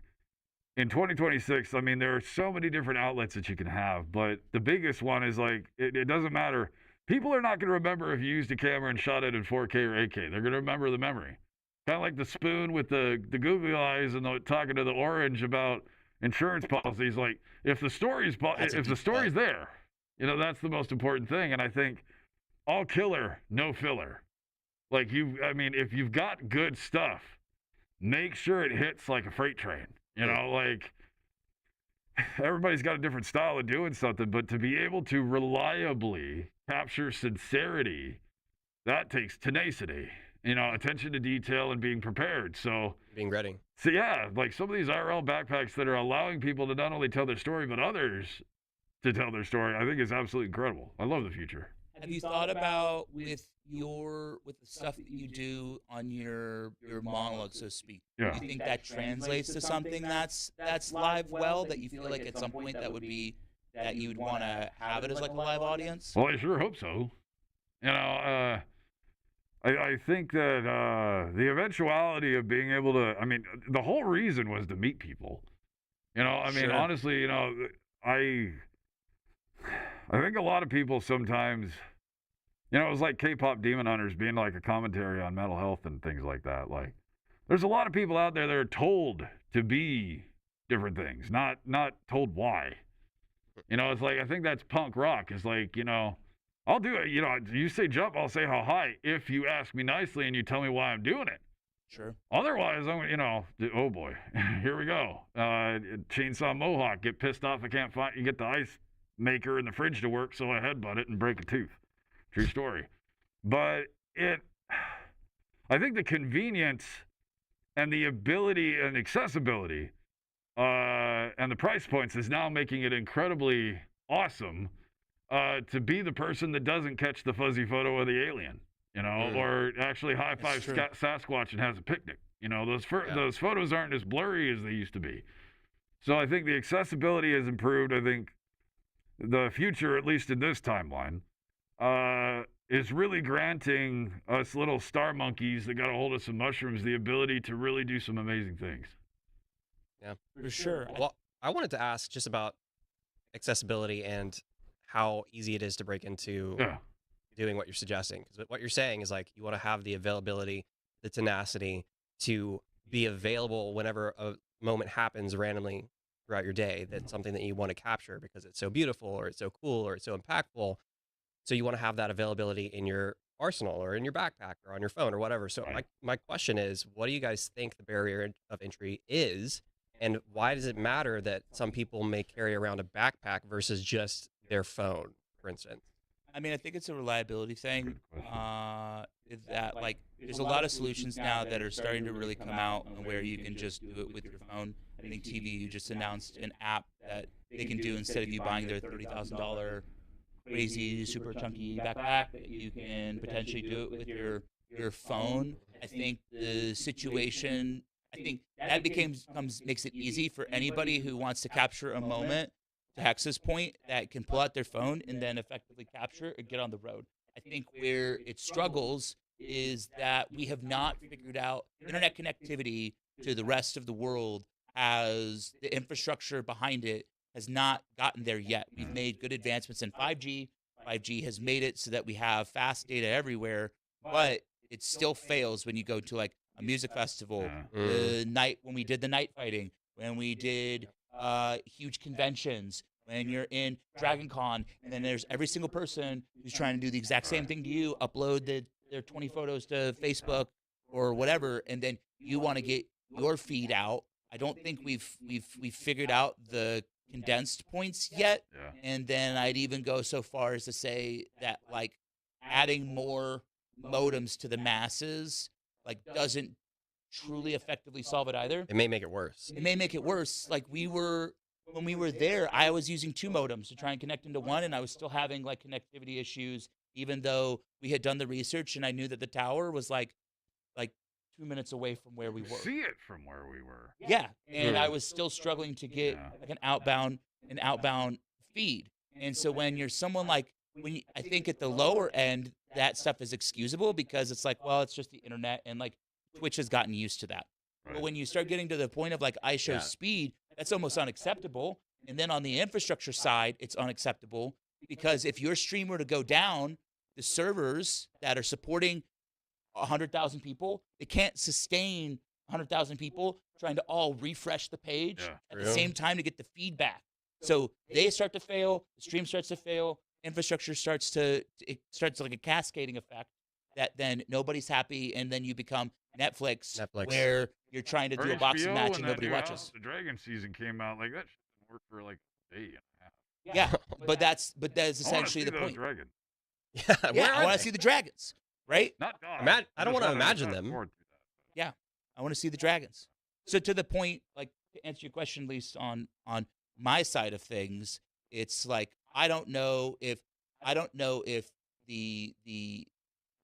in 2026, I mean, there are so many different outlets that you can have, but the biggest one is like, it doesn't matter. People are not going to remember if you used a camera and shot it in 4K or 8K. They're going to remember the memory. Kind of like the spoon with the googly eyes and talking to the orange about insurance policies. Like, if the story's there, that's the most important thing. And I think all killer, no filler. Like if you've got good stuff, make sure it hits like a freight train. Like everybody's got a different style of doing something, but to be able to reliably capture sincerity, that takes tenacity, attention to detail and being prepared. So Being ready. So yeah, like some of these IRL backpacks that are allowing people to not only tell their story, but others to tell their story, I think is absolutely incredible. I love the future. Have you thought about with the stuff that you do on your monologue, so to speak? Yeah. Do you think that translates to something that's live well, that you feel like at some point that you would want to have it as like a live audience? Well, I sure hope so. I think that the eventuality of being able to, the whole reason was to meet people. Sure. Honestly, I think a lot of people sometimes, it was like K-pop Demon Hunters being like a commentary on mental health and things like that. Like, there's a lot of people out there that are told to be different things, not told why. It's like, I think that's punk rock. It's like, I'll do it. You say jump, I'll say how high if you ask me nicely and you tell me why I'm doing it. Sure. Otherwise, oh boy, here we go. Chainsaw Mohawk, get pissed off. I can't find, you get the ice maker in the fridge to work, so I headbutt it and break a tooth. True story. But I think the convenience and the ability and accessibility and the price points is now making it incredibly awesome to be the person that doesn't catch the fuzzy photo of the alien, or actually high-five Sasquatch and has a picnic. Those photos aren't as blurry as they used to be. So I think the accessibility has improved. I think the future, at least in this timeline, is really granting us little star monkeys that got a hold of some mushrooms the ability to really do some amazing things. Yeah, for sure. Well, I wanted to ask just about accessibility and how easy it is to break into doing what you're suggesting. Because what you're saying is like you want to have the availability, the tenacity to be available whenever a moment happens randomly throughout your day. That's something that you want to capture because it's so beautiful or it's so cool or it's so impactful. So you want to have that availability in your arsenal or in your backpack or on your phone or whatever. So my question is, what do you guys think the barrier of entry is? And why does it matter that some people may carry around a backpack versus just their phone, for instance? I think it's a reliability thing. That like there's a lot of solutions now that are starting to really come out where you can just do it with your phone. I think TVU just announced an app that they can do instead of you buying their $30,000 crazy super chunky backpack, that you can potentially do it with your phone. I think the situation, that makes it easy for anybody who wants to capture a moment, to Hex's point, that can pull out their phone and then effectively capture or get on the road. I think where it struggles is that we have not figured out internet connectivity to the rest of the world. As the infrastructure behind it has not gotten there yet. We've made good advancements in 5G. 5G has made it so that we have fast data everywhere, but it still fails when you go to like a music festival, the night when we did the night fighting, when we did huge conventions, when you're in Dragon Con, and then there's every single person who's trying to do the exact same thing to you, upload their 20 photos to Facebook or whatever, and then you want to get your feed out. I don't think we've figured out the condensed points yet. Yeah. And then I'd even go so far as to say that like adding more modems to the masses like doesn't truly effectively solve it either. It may make it worse. It may make it worse. Like when we were there, I was using 2 modems to try and connect into one, and I was still having like connectivity issues, even though we had done the research and I knew that the tower was like 2 minutes away from where we were. See it from where we were. Yeah, and I was still struggling to get like an outbound feed. And so when you're someone like I think at the lower end that stuff is excusable because it's like, well, it's just the internet and like Twitch has gotten used to that. Right. But when you start getting to the point of like I show speed, that's almost unacceptable. And then on the infrastructure side, it's unacceptable because if your stream were to go down, the servers that are supporting 100,000 people, they can't sustain 100,000 people trying to all refresh the page at the same time to get the feedback. So they start to fail, the stream starts to fail, infrastructure starts like a cascading effect that then nobody's happy, and then you become Netflix. Where you're trying to do a boxing match and nobody watches. The Dragon season came out like that didn't work for like a day and a half. Yeah, but that's essentially the point. Dragons. Yeah, I want to see the dragons. Right? Not I don't want to imagine them. Yeah, I want to see the dragons. So to the point, like to answer your question, at least on my side of things, it's like I don't know if the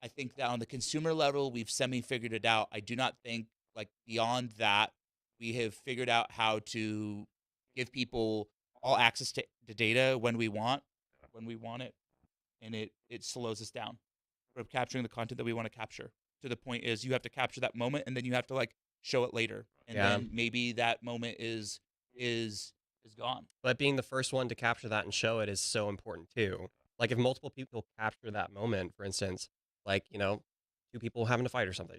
I think that on the consumer level we've figured it out. I do not think like beyond that we have figured out how to give people all access to data when we want it, and it slows us down from capturing the content that we want to capture. To the point is you have to capture that moment and then you have to like show it later. And then maybe that moment is gone. But being the first one to capture that and show it is so important too. Like if multiple people capture that moment, for instance, like, 2 people having to fight or something,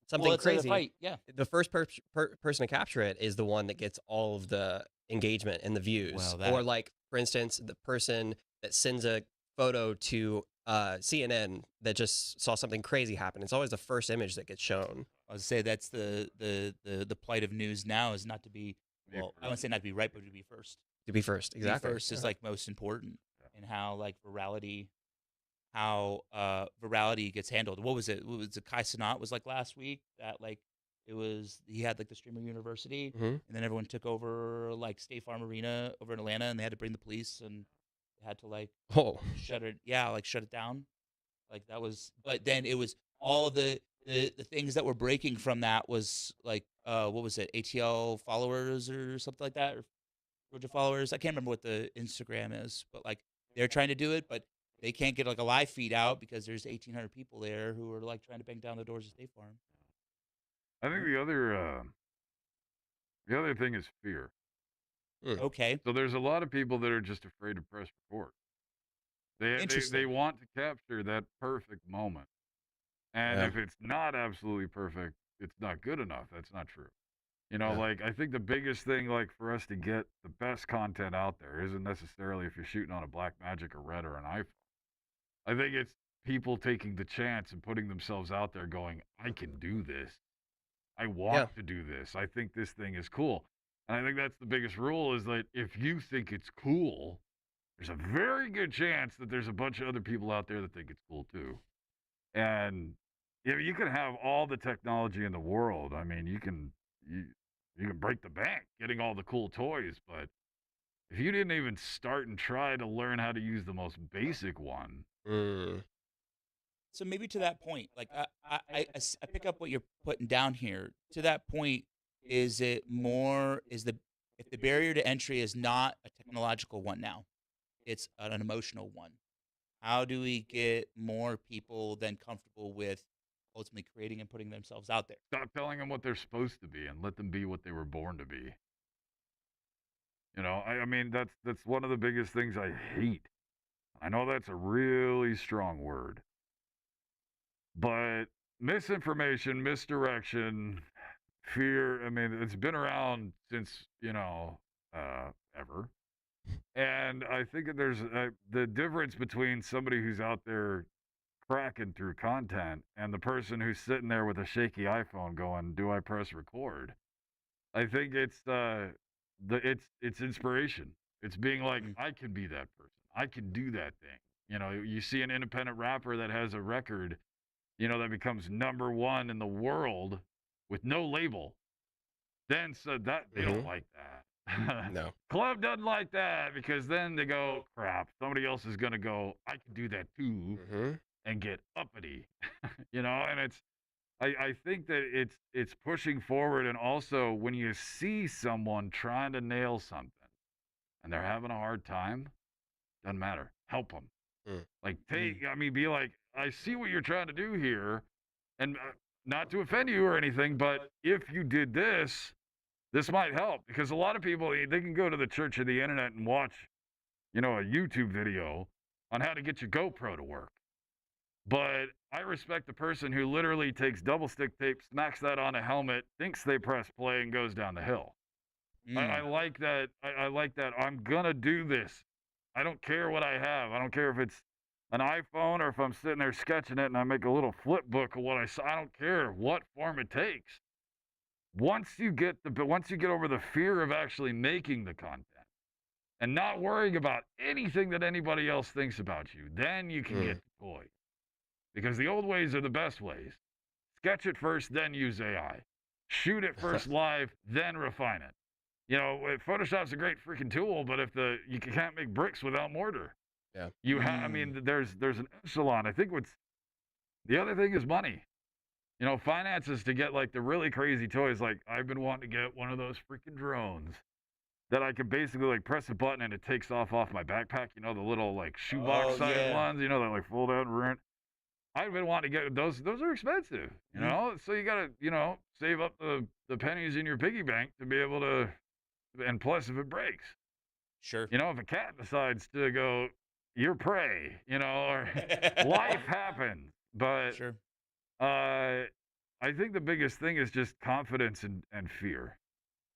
something crazy. Fight. Yeah. The first person to capture it is the one that gets all of the engagement and the views. Or like, for instance, the person that sends a photo to CNN that just saw something crazy happen. It's always the first image that gets shown. I would say that's the plight of news now is not to be, well, I wouldn't say not to be right, but to be first. To be first, exactly. Be first is like most important, and how like virality gets handled. What was it? Kai Cenat was like last week that like he had like the streamer university, and then everyone took over like State Farm Arena over in Atlanta, and they had to bring the police and had to like shut it down. Like that was, but then it was all of the things that were breaking from that was like what was it, ATL followers or something like that, or Georgia followers. I can't remember what the Instagram is, but like they're trying to do it, but they can't get like a live feed out because there's 1,800 people there who are like trying to bang down the doors of State Farm. I think the other thing is fear. Okay. So there's a lot of people that are just afraid to press record. They want to capture that perfect moment. And if it's not absolutely perfect, it's not good enough. That's not true. Like I think the biggest thing like for us to get the best content out there isn't necessarily if you're shooting on a Blackmagic or Red or an iPhone. I think it's people taking the chance and putting themselves out there going, I can do this. I want to do this. I think this thing is cool. And I think that's the biggest rule is that if you think it's cool, there's a very good chance that there's a bunch of other people out there that think it's cool too. And you can have all the technology in the world. I mean, you can break the bank getting all the cool toys, but if you didn't even start and try to learn how to use the most basic one. So maybe to that point, like I pick up what you're putting down here. To that point, if the barrier to entry is not a technological one now, it's an emotional one. How do we get more people then comfortable with ultimately creating and putting themselves out there. Stop telling them what they're supposed to be and let them be what they were born to be. I mean, that's one of the biggest things I hate. I know that's a really strong word, but misinformation, misdirection, fear, I mean, it's been around since, ever. And I think that there's the difference between somebody who's out there cracking through content and the person who's sitting there with a shaky iPhone going, "Do I press record?" I think it's it's inspiration. It's being like, I can be that person. I can do that thing. You see an independent rapper that has a record, that becomes number one in the world with no label. Then that they don't like that. No. Club doesn't like that because then they go, crap, somebody else is gonna go, I can do that too, and get uppity. And I think that it's pushing forward, and also when you see someone trying to nail something and they're having a hard time, doesn't matter. Help them. Like be like, I see what you're trying to do here, and not to offend you or anything, but if you did this might help, because a lot of people, they can go to the church of the internet and watch, a YouTube video on how to get your GoPro to work. But I respect the person who literally takes double stick tape, smacks that on a helmet, thinks they press play, and goes down the hill. I like that. I like that. I'm going to do this. I don't care what I have. I don't care if it's an iPhone or if I'm sitting there sketching it and I make a little flip book of what I saw. I don't care what form it takes. Once you get over the fear of actually making the content and not worrying about anything that anybody else thinks about you, then you can get the toy. Because the old ways are the best ways. Sketch it first, then use AI. Shoot it first live, then refine it. Photoshop's a great freaking tool, but if you can't make bricks without mortar. Yeah. I mean, there's an echelon. I think the other thing is money. Finances to get like the really crazy toys. Like I've been wanting to get one of those freaking drones that I can basically like press a button and it takes off my backpack. The little like shoebox size ones, that like fold out and rent. I've been wanting to get those. Those are expensive, so you got to, save up the pennies in your piggy bank to be able to, and plus if it breaks. Sure. If a cat decides to go, you're prey, or life happens. But sure. I think the biggest thing is just confidence and fear,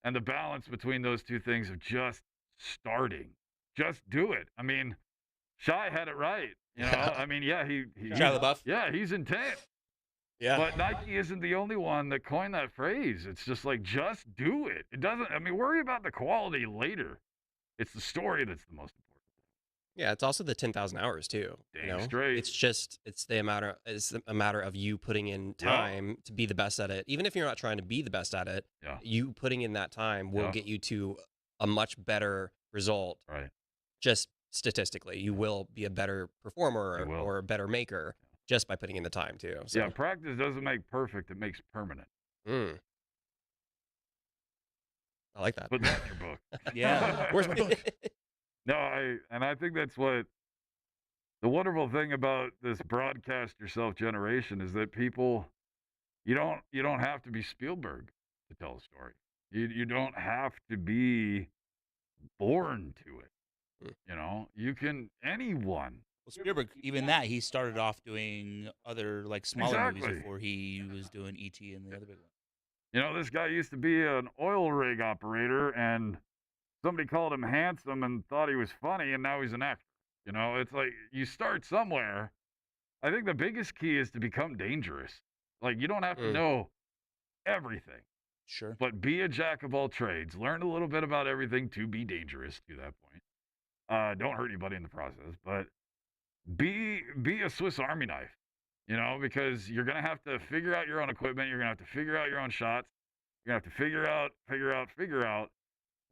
and the balance between those two things of just starting. Just do it. I mean, Shy had it right. I mean, yeah, Shia LaBeouf. Yeah, he's intent. Yeah. But Nike isn't the only one that coined that phrase. It's just like, just do it. It doesn't, worry about the quality later. It's the story that's the most important. Yeah, it's also the 10,000 hours too. Damn straight. It's a matter of you putting in time to be the best at it. Even if you're not trying to be the best at it, you putting in that time will get you to a much better result. Right. Just statistically, you will be a better performer or a better maker just by putting in the time too. So. Yeah, practice doesn't make perfect; it makes permanent. I like that. Put that in your book. Yeah. Where's my book? No, I think that's what the wonderful thing about this broadcast yourself generation is that people, you don't have to be Spielberg to tell a story. You don't have to be born to it. You can, anyone. Well, Spielberg, even that, he started off doing other like smaller movies before he was doing E.T. and the other big one. This guy used to be an oil rig operator, and somebody called him handsome and thought he was funny, and now he's an actor. It's like you start somewhere. I think the biggest key is to become dangerous. Like you don't have to know everything. Sure. But be a jack of all trades. Learn a little bit about everything to be dangerous to that point. Don't hurt anybody in the process, but be a Swiss Army knife, because you're going to have to figure out your own equipment. You're going to have to figure out your own shots. You're going to have to figure out.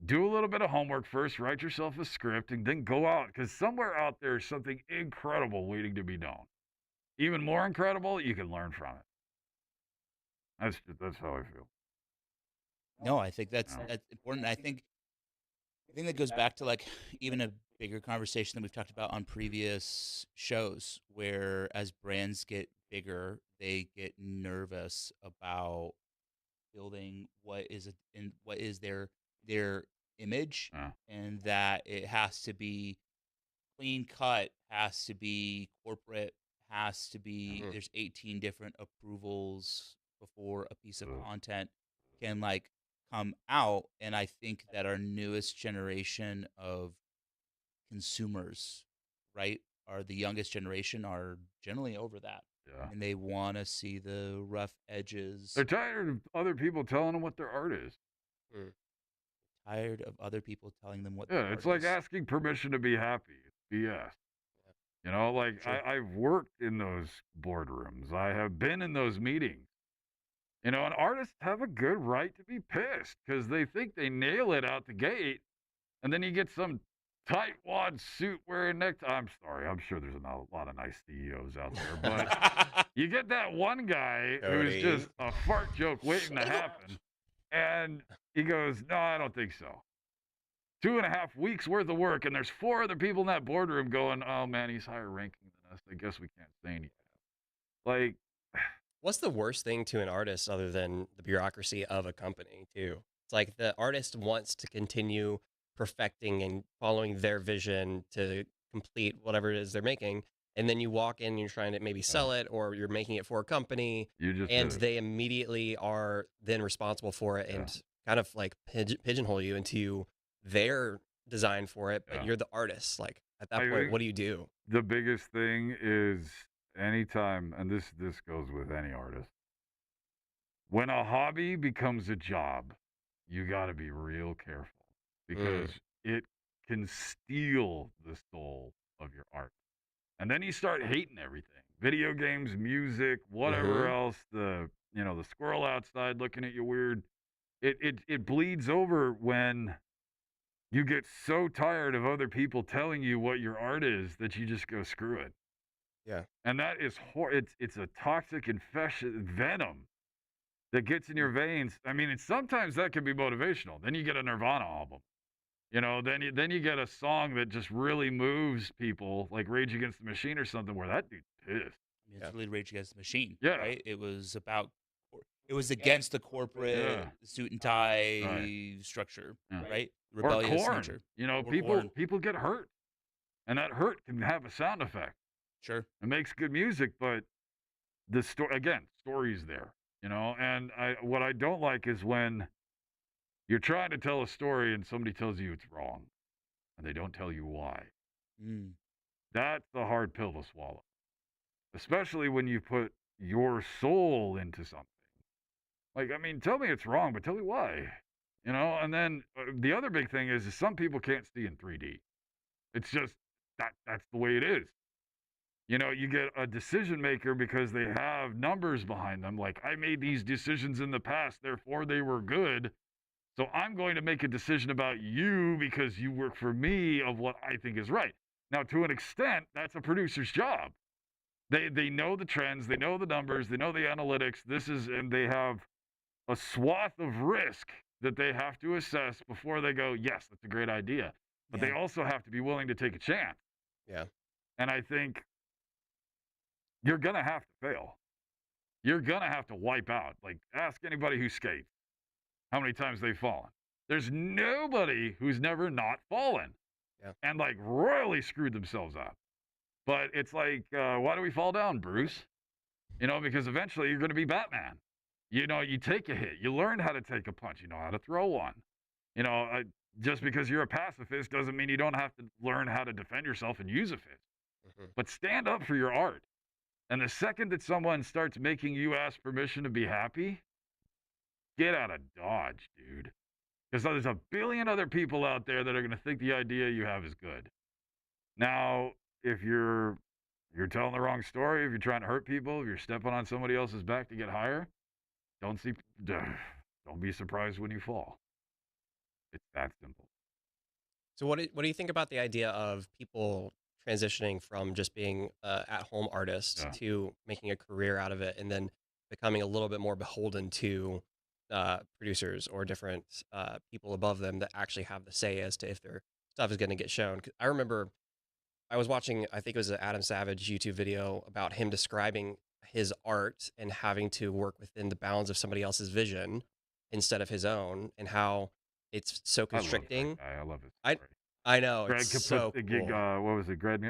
Do a little bit of homework first, write yourself a script, and then go out, because somewhere out there is something incredible waiting to be known. Even more incredible, you can learn from it. That's how I feel. No, I think that's important. I think that goes back to like even a bigger conversation that we've talked about on previous shows, where as brands get bigger, they get nervous about building what is their image, Yeah. and that it has to be clean cut, has to be corporate, has to be there's 18 different approvals before a piece of Ugh. content can like come out. And I think that our newest generation of consumers, right, are the youngest generation, are generally over that. Yeah. And they want to see the rough edges. They're tired of other people telling them what their art is. Tired of other people telling them what Yeah, their it's art like is. asking permission to be happy. It's BS. You know, like Sure. I've worked in those boardrooms. I have been in those meetings. You know, and artists have a good right to be pissed because they think they nail it out the gate, and then you get some tightwad suit wearing necktie. I'm sorry, I'm sure there's a lot of nice CEOs out there, but you get that one guy who's Cody. just a fart joke waiting to happen, and he goes, "No, I don't think so." 2.5 weeks worth of work, and there's 4 other people in that boardroom going, "Oh man, he's higher ranking than us. I guess we can't say anything." Like, What's the worst thing to an artist other than the bureaucracy of a company, too? It's like the artist wants to continue perfecting and following their vision to complete whatever it is they're making. And then you walk in and you're trying to maybe sell it, or you're making it for a company, you just and hit it. they immediately are then responsible for it and kind of like pigeonhole you into their design for it, but Yeah. you're the artist. Like at that I point, think- what do you do? The biggest thing is anytime, and this goes with any artist, when a hobby becomes a job, you got to be real careful because it can steal the soul of your art. And then you start hating everything. Video games, music, whatever else, the squirrel outside looking at you weird. It bleeds over when you get so tired of other people telling you what your art is that you just go screw it. Yeah. And that is it's a toxic infection venom that gets in your veins. I mean, sometimes that can be motivational. Then you get a Nirvana album. You know, then you get a song that just really moves people, like Rage Against the Machine or something, where that dude's pissed. I mean, it's really Rage Against the Machine, Yeah. right? It was against the corporate Yeah. suit and tie structure, Yeah. right? Or Rebellious Korn. nature. You know, Or Korn. people get hurt, and that hurt can have a sound effect. Sure. It makes good music, but story's there, you know. And what I don't like is when you're trying to tell a story and somebody tells you it's wrong, and they don't tell you why. Mm. That's the hard pill to swallow, especially when you put your soul into something. Like, I mean, tell me it's wrong, but tell me why, you know. And then the other big thing is some people can't see in 3D. It's just that's the way it is. You know, you get a decision maker because they have numbers behind them. Like, I made these decisions in the past, therefore they were good. So I'm going to make a decision about you because you work for me of what I think is right. Now, to an extent, that's a producer's job. They know the trends, they know the numbers, they know the analytics. And they have a swath of risk that they have to assess before they go, yes, that's a great idea. But they also have to be willing to take a chance. Yeah. And I think you're going to have to fail. You're going to have to wipe out. Like, ask anybody who skates how many times they've fallen. There's nobody who's never not fallen and like royally screwed themselves up. But it's like, why do we fall down, Bruce? You know, because eventually you're going to be Batman. You know, you take a hit. You learn how to take a punch. You know how to throw one. You know, just because you're a pacifist doesn't mean you don't have to learn how to defend yourself and use a fist. But stand up for your art. And the second that someone starts making you ask permission to be happy, get out of Dodge, dude. Because there's a billion other people out there that are going to think the idea you have is good. Now, if you're telling the wrong story, if you're trying to hurt people, if you're stepping on somebody else's back to get higher, don't be surprised when you fall. It's that simple. So what do you think about the idea of people transitioning from just being at-home artists to making a career out of it, and then becoming a little bit more beholden to producers or different people above them that actually have the say as to if their stuff is going to get shown? 'Cause I remember I was watching, I think it was an Adam Savage YouTube video about him describing his art and having to work within the bounds of somebody else's vision instead of his own, and how it's so constricting. I love it. I know, Greg it's so cool. what was it? Greg,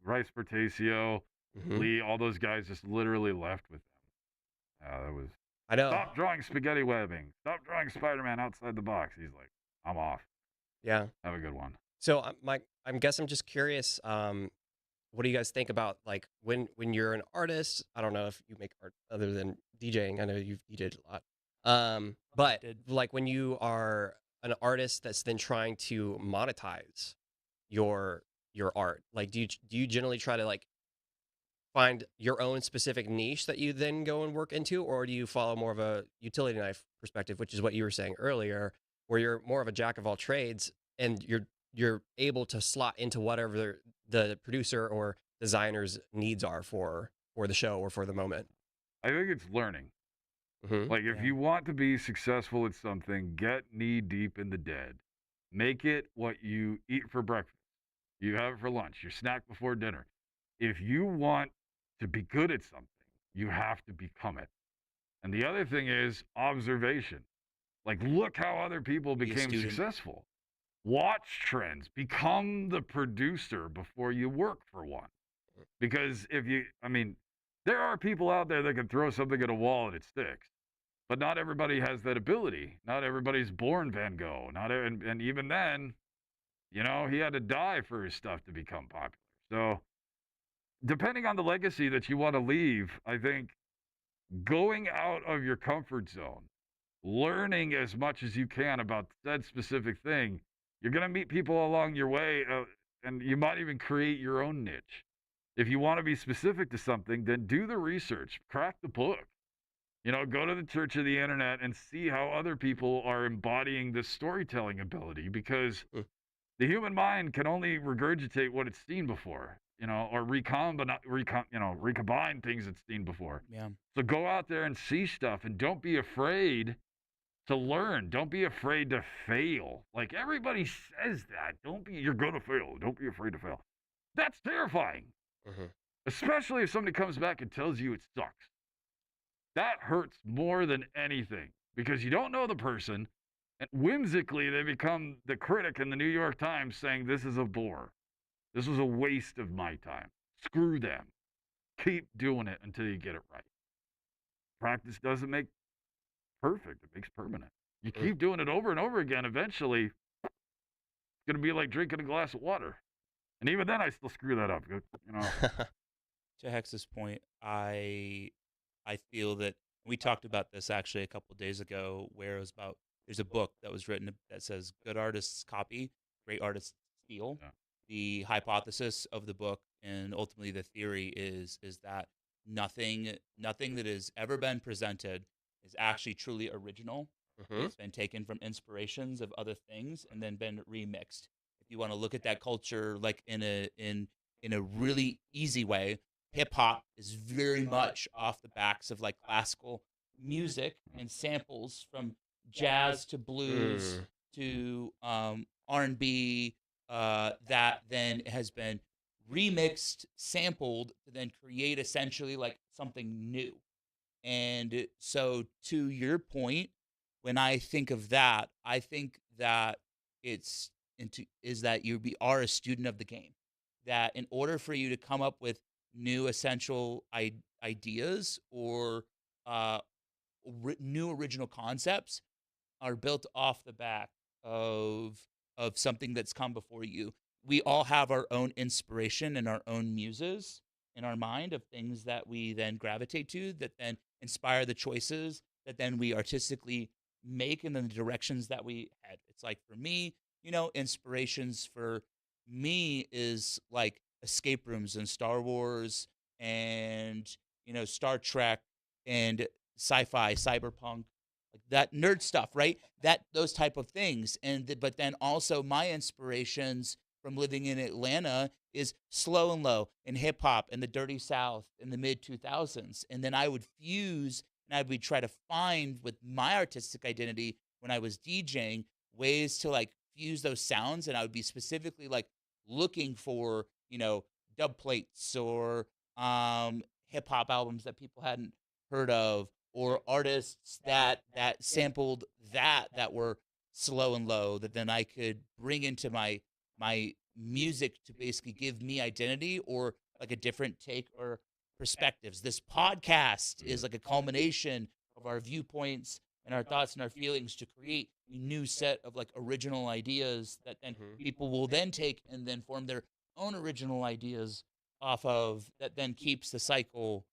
Rice Bertasio, Mhm. Lee, all those guys just literally left with them. That was. I know. Stop drawing spaghetti webbing. Stop drawing Spider-Man outside the box. He's like, I'm off. Yeah. Have a good one. So I guess I'm just curious. What do you guys think about like when you're an artist? I don't know if you make art other than DJing. I know you've DJed a lot. But like when you are an artist that's then trying to monetize your art, like do you generally try to like find your own specific niche that you then go and work into, or do you follow more of a utility knife perspective, which is what you were saying earlier, where you're more of a jack of all trades and you're able to slot into whatever the producer or designer's needs are for the show or for the moment? I think it's learning. Mm-hmm. Like, if you want to be successful at something, get knee deep in the dead. Make it what you eat for breakfast. You have it for lunch, your snack before dinner. If you want to be good at something, you have to become it. And the other thing is observation. Like, look how other people became successful. Watch trends. Become the producer before you work for one. Because there are people out there that can throw something at a wall and it sticks. But not everybody has that ability. Not everybody's born Van Gogh. And even then, he had to die for his stuff to become popular. So, depending on the legacy that you want to leave, I think going out of your comfort zone, learning as much as you can about that specific thing, you're going to meet people along your way, and you might even create your own niche. If you want to be specific to something, then do the research, crack the book. Go to the church of the internet and see how other people are embodying this storytelling ability, because the human mind can only regurgitate what it's seen before, or recombine things it's seen before. Yeah. So go out there and see stuff, and don't be afraid to learn. Don't be afraid to fail. Like, everybody says that. You're going to fail. Don't be afraid to fail. That's terrifying. Mm-hmm. Especially if somebody comes back and tells you it sucks. That hurts more than anything, because you don't know the person, and whimsically they become the critic in the New York Times saying, this is a bore. This was a waste of my time. Screw them. Keep doing it until you get it right. Practice doesn't make perfect. It makes permanent. You keep doing it over and over again, eventually it's going to be like drinking a glass of water. And even then I still screw that up. To Hex's point, I feel that we talked about this actually a couple of days ago, where it was about, there's a book that was written that says good artists copy, great artists steal. Yeah. The hypothesis of the book, and ultimately the theory, is that nothing that has ever been presented is actually truly original. Mm-hmm. It's been taken from inspirations of other things and then been remixed. If you want to look at that culture like in a really easy way, hip hop is very much off the backs of like classical music and samples from jazz to blues to R&B, that then has been remixed, sampled to then create essentially like something new. And so, to your point, when I think of that, I think that is that you are a student of the game. That in order for you to come up with new essential ideas or new original concepts are built off the back of something that's come before you. We all have our own inspiration and our own muses in our mind of things that we then gravitate to, that then inspire the choices that then we artistically make in the directions that we head. It's like, for me, inspirations for me is like escape rooms and Star Wars and Star Trek and sci-fi, cyberpunk, like that nerd stuff, right? Those type of things. But then also my inspirations from living in Atlanta is Slow and Low and hip hop and the Dirty South in the mid 2000s. And then I would fuse and I would try to find with my artistic identity when I was DJing ways to like fuse those sounds. And I would be specifically like looking for, dub plates or hip hop albums that people hadn't heard of, or artists that sampled that were slow and low, that then I could bring into my music to basically give me identity or like a different take or perspectives. This podcast is like a culmination of our viewpoints and our thoughts and our feelings to create a new set of like original ideas that then people will then take and then form their own original ideas off of, that then keeps the cycle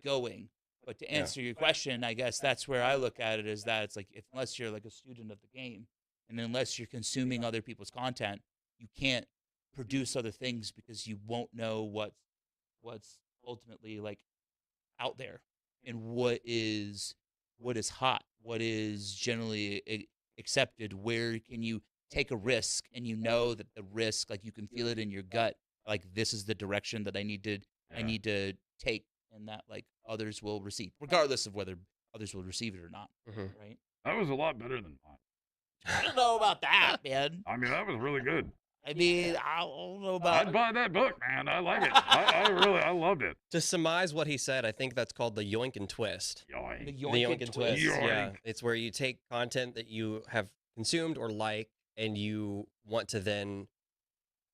going. But to answer your question, I guess that's where I look at it, is that it's like, unless you're like a student of the game and unless you're consuming other people's content, you can't produce other things because you won't know what's ultimately like out there and what is hot, what is generally accepted, where can you take a risk and you know that the risk, like you can feel it in your gut, like this is the direction that I need to take, and that like others will receive, regardless of whether others will receive it or not. Right? That was a lot better than mine. I don't know about that, man. I mean, that was really good. I mean, I don't know about. I'd buy that book, man. I like it. I loved it. To surmise what he said, I think that's called the yoink and twist. Yoink. The The yoink and twist. Yoink. Yeah, it's where you take content that you have consumed or like, and you want to then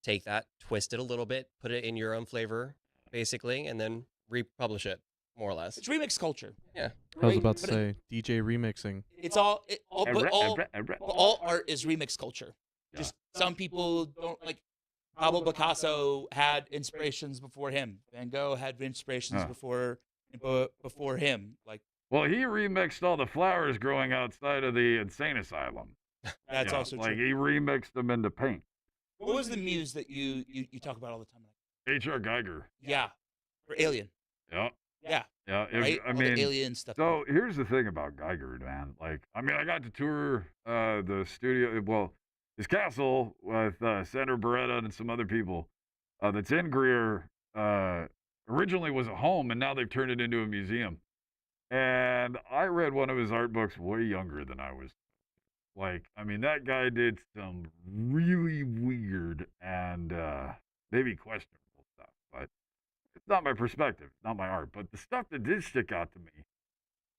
take that, twist it a little bit, put it in your own flavor, basically, and then republish it, more or less. It's remix culture. Yeah. I was about to say DJ remixing. It's all art is remix culture. Just some people don't like. Pablo Picasso had inspirations before him. Van Gogh had inspirations before him. Like, well, he remixed all the flowers growing outside of the insane asylum. That's also like true. he remixed them into paint. What was the muse that you talk about all the time? H.R. Geiger. Yeah, for Alien. Yeah. Yeah. Yeah. Right? I All mean, the Alien stuff. so here's the thing about Geiger, man. Like, I mean, I got to tour the studio. Well, his castle with Senator Beretta and some other people that's in Greer originally was a home, and now they've turned it into a museum. And I read one of his art books way younger than I was. Like, I mean, that guy did some really weird and maybe questionable stuff, but it's not my perspective, not my art. But the stuff that did stick out to me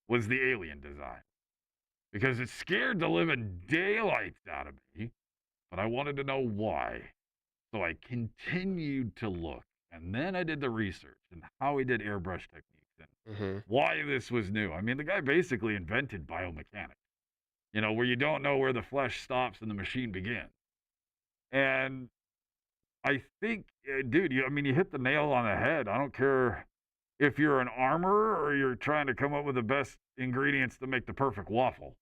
was the alien design, because it scared the living daylights out of me, but I wanted to know why. So I continued to look, and then I did the research and how he did airbrush techniques and why this was new. I mean, the guy basically invented biomechanics, you know, where you don't know where the flesh stops and the machine begins. And I think, dude, you hit the nail on the head. I don't care if you're an armorer or you're trying to come up with the best ingredients to make the perfect waffle.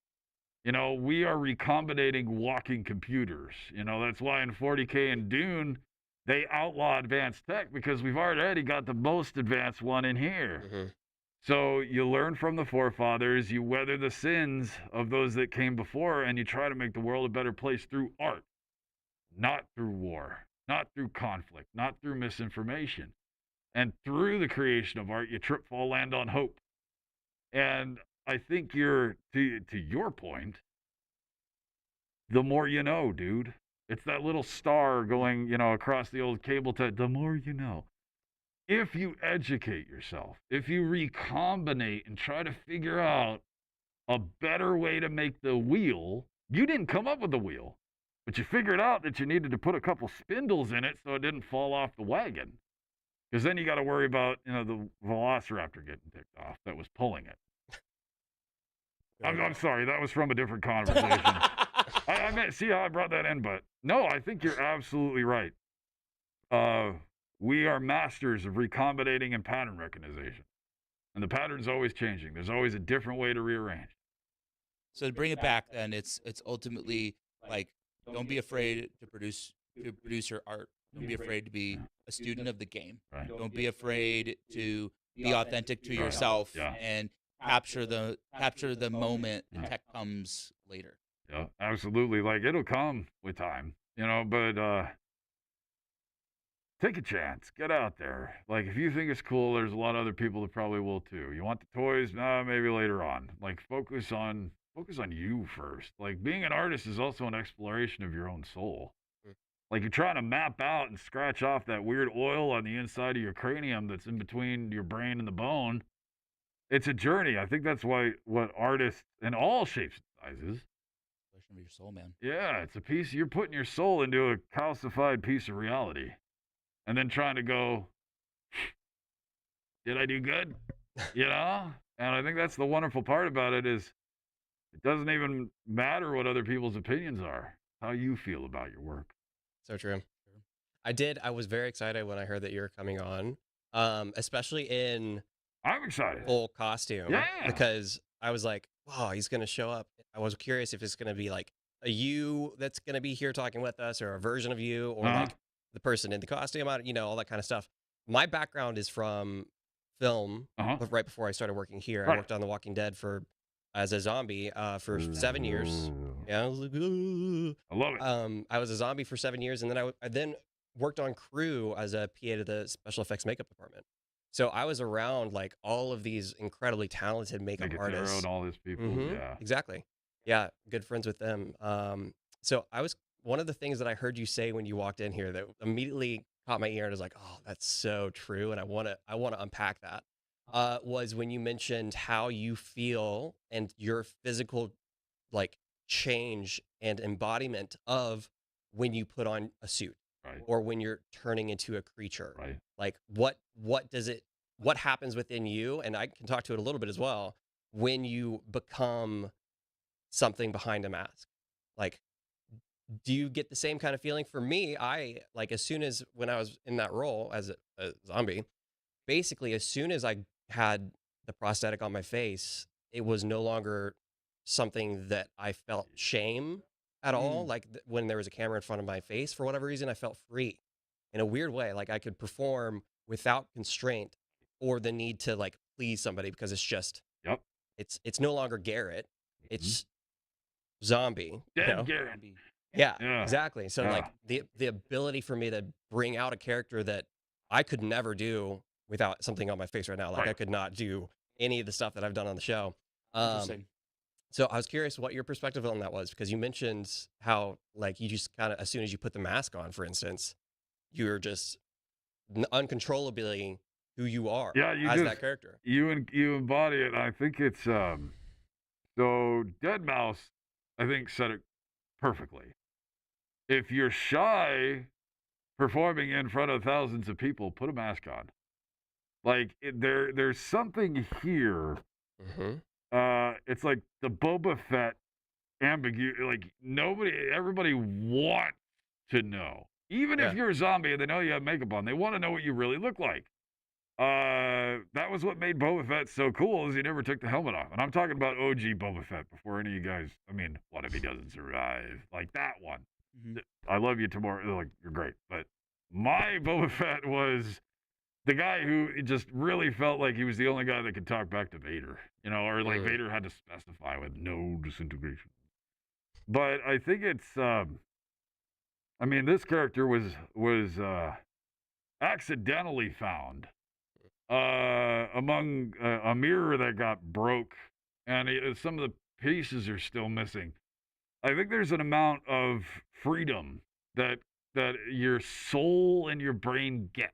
You know, we are recombinating walking computers. You know, that's why in 40K and Dune, they outlaw advanced tech, because we've already got the most advanced one in here. So you learn from the forefathers, you weather the sins of those that came before, and you try to make the world a better place through art, not through war, not through conflict, not through misinformation. And through the creation of art, you trip, fall, land on hope. And I think to your point, the more you know, dude. It's that little star going, you know, across the old cable tie. The more you know. If you educate yourself, if you recombinate and try to figure out a better way to make the wheel, you didn't come up with the wheel, but you figured out that you needed to put a couple spindles in it so it didn't fall off the wagon. Because then you got to worry about, you know, the velociraptor getting ticked off that was pulling it. I'm sorry, that was from a different conversation. I meant, see how I brought that in, but no, I think you're absolutely right. We are masters of recombinating and pattern recognition. And the pattern's always changing. There's always a different way to rearrange. So to bring it back, then it's ultimately like, don't be afraid to produce your art. Don't be afraid to be a student of the game. Right. Don't be afraid to be authentic to yourself and capture the moment. The tech comes later. Yeah, absolutely. Like, it'll come with time, you know, but take a chance. Get out there. Like, if you think it's cool, there's a lot of other people that probably will too. You want the toys? Nah, maybe later on. Like, focus on you first. Like, being an artist is also an exploration of your own soul. Like you're trying to map out and scratch off that weird oil on the inside of your cranium that's in between your brain and the bone. It's a journey. I think that's why what artists in all shapes and sizes. Expression of your soul, man. Yeah, it's a piece. You're putting your soul into a calcified piece of reality, and then trying to go, did I do good? You know? And I think that's the wonderful part about it is it doesn't even matter what other people's opinions are. How you feel about your work. So true. I was very excited when I heard that you were coming on, especially in I'm excited. full costume. Yeah. Because I was like, wow, he's going to show up. I was curious if it's going to be like a you that's going to be here talking with us, or a version of you, or like the person in the costume, all that kind of stuff. My background is from film, but right before I started working here. I worked on The Walking Dead as a zombie for 7 years. Yeah, I was like, "Ooh." I love it. I was a zombie for 7 years, and then I then worked on crew as a PA to the special effects makeup department. So I was around like all of these incredibly talented makeup artists. And all these people. Yeah. Exactly. Yeah, good friends with them. So one of the things that I heard you say when you walked in here that immediately caught my ear and was like, oh, that's so true, and I want to unpack that. Was when you mentioned how you feel and your physical like change and embodiment of when you put on a suit, or when you're turning into a creature. Right. Like what happens within you, and I can talk to it a little bit as well, when you become something behind a mask. Like, do you get the same kind of feeling? For me, I like, as soon as when I was in that role as a zombie, basically as soon as I had the prosthetic on my face, it was no longer something that I felt shame at all. Like when there was a camera in front of my face, for whatever reason, I felt free in a weird way. Like I could perform without constraint or the need to like please somebody, because it's just, it's no longer Garrett. It's zombie. Dead Garrett. Yeah, exactly. So like the ability for me to bring out a character that I could never do without something on my face right now. Like I could not do any of the stuff that I've done on the show. So I was curious what your perspective on that was, because you mentioned how like you just kind of, as soon as you put the mask on, for instance, you're just uncontrollably who you are as that character. You embody it. I think it's so Dead Mouse, I think, said it perfectly. If you're shy performing in front of thousands of people, put a mask on. Like there's something here. It's like the Boba Fett ambiguity. Like everybody wants to know. Even if you're a zombie and they know you have makeup on, they want to know what you really look like. That was what made Boba Fett so cool, is he never took the helmet off. And I'm talking about OG Boba Fett before any of you guys. I mean, what if he doesn't survive? Like that one. I love you tomorrow. Like, you're great. But my Boba Fett was the guy who just really felt like he was the only guy that could talk back to Vader, or like Vader had to specify with no disintegration. But I think it's, this character was accidentally found among a mirror that got broke, and some of the pieces are still missing. I think there's an amount of freedom that your soul and your brain get.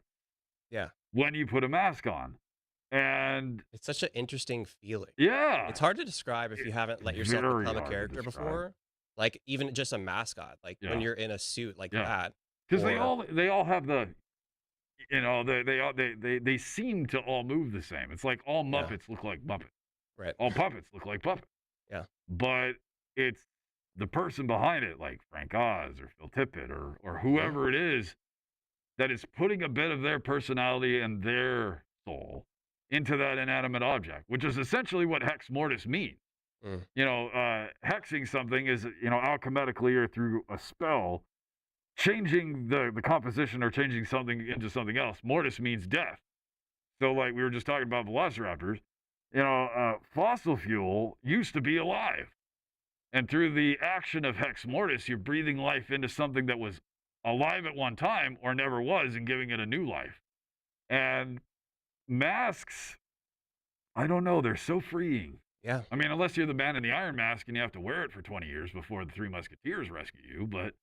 Yeah. When you put a mask on. And it's such an interesting feeling. Yeah. It's hard to describe if you haven't let yourself become a character before. Like even just a mascot, like when you're in a suit like that. Because they all have the, they seem to all move the same. It's like all Muppets look like Muppets. Right. All puppets look like puppets. Yeah. But it's the person behind it, like Frank Oz or Phil Tippett or whoever it is, that is putting a bit of their personality and their soul into that inanimate object, which is essentially what Hex Mortis means. Hexing something is, alchemically or through a spell, changing the composition or changing something into something else. Mortis means death. So like we were just talking about velociraptors, fossil fuel used to be alive. And through the action of Hex Mortis, you're breathing life into something that was alive at one time or never was, and giving it a new life. And masks, I don't know, they're so freeing. Yeah. I mean, unless you're the man in the iron mask and you have to wear it for 20 years before the Three Musketeers rescue you, but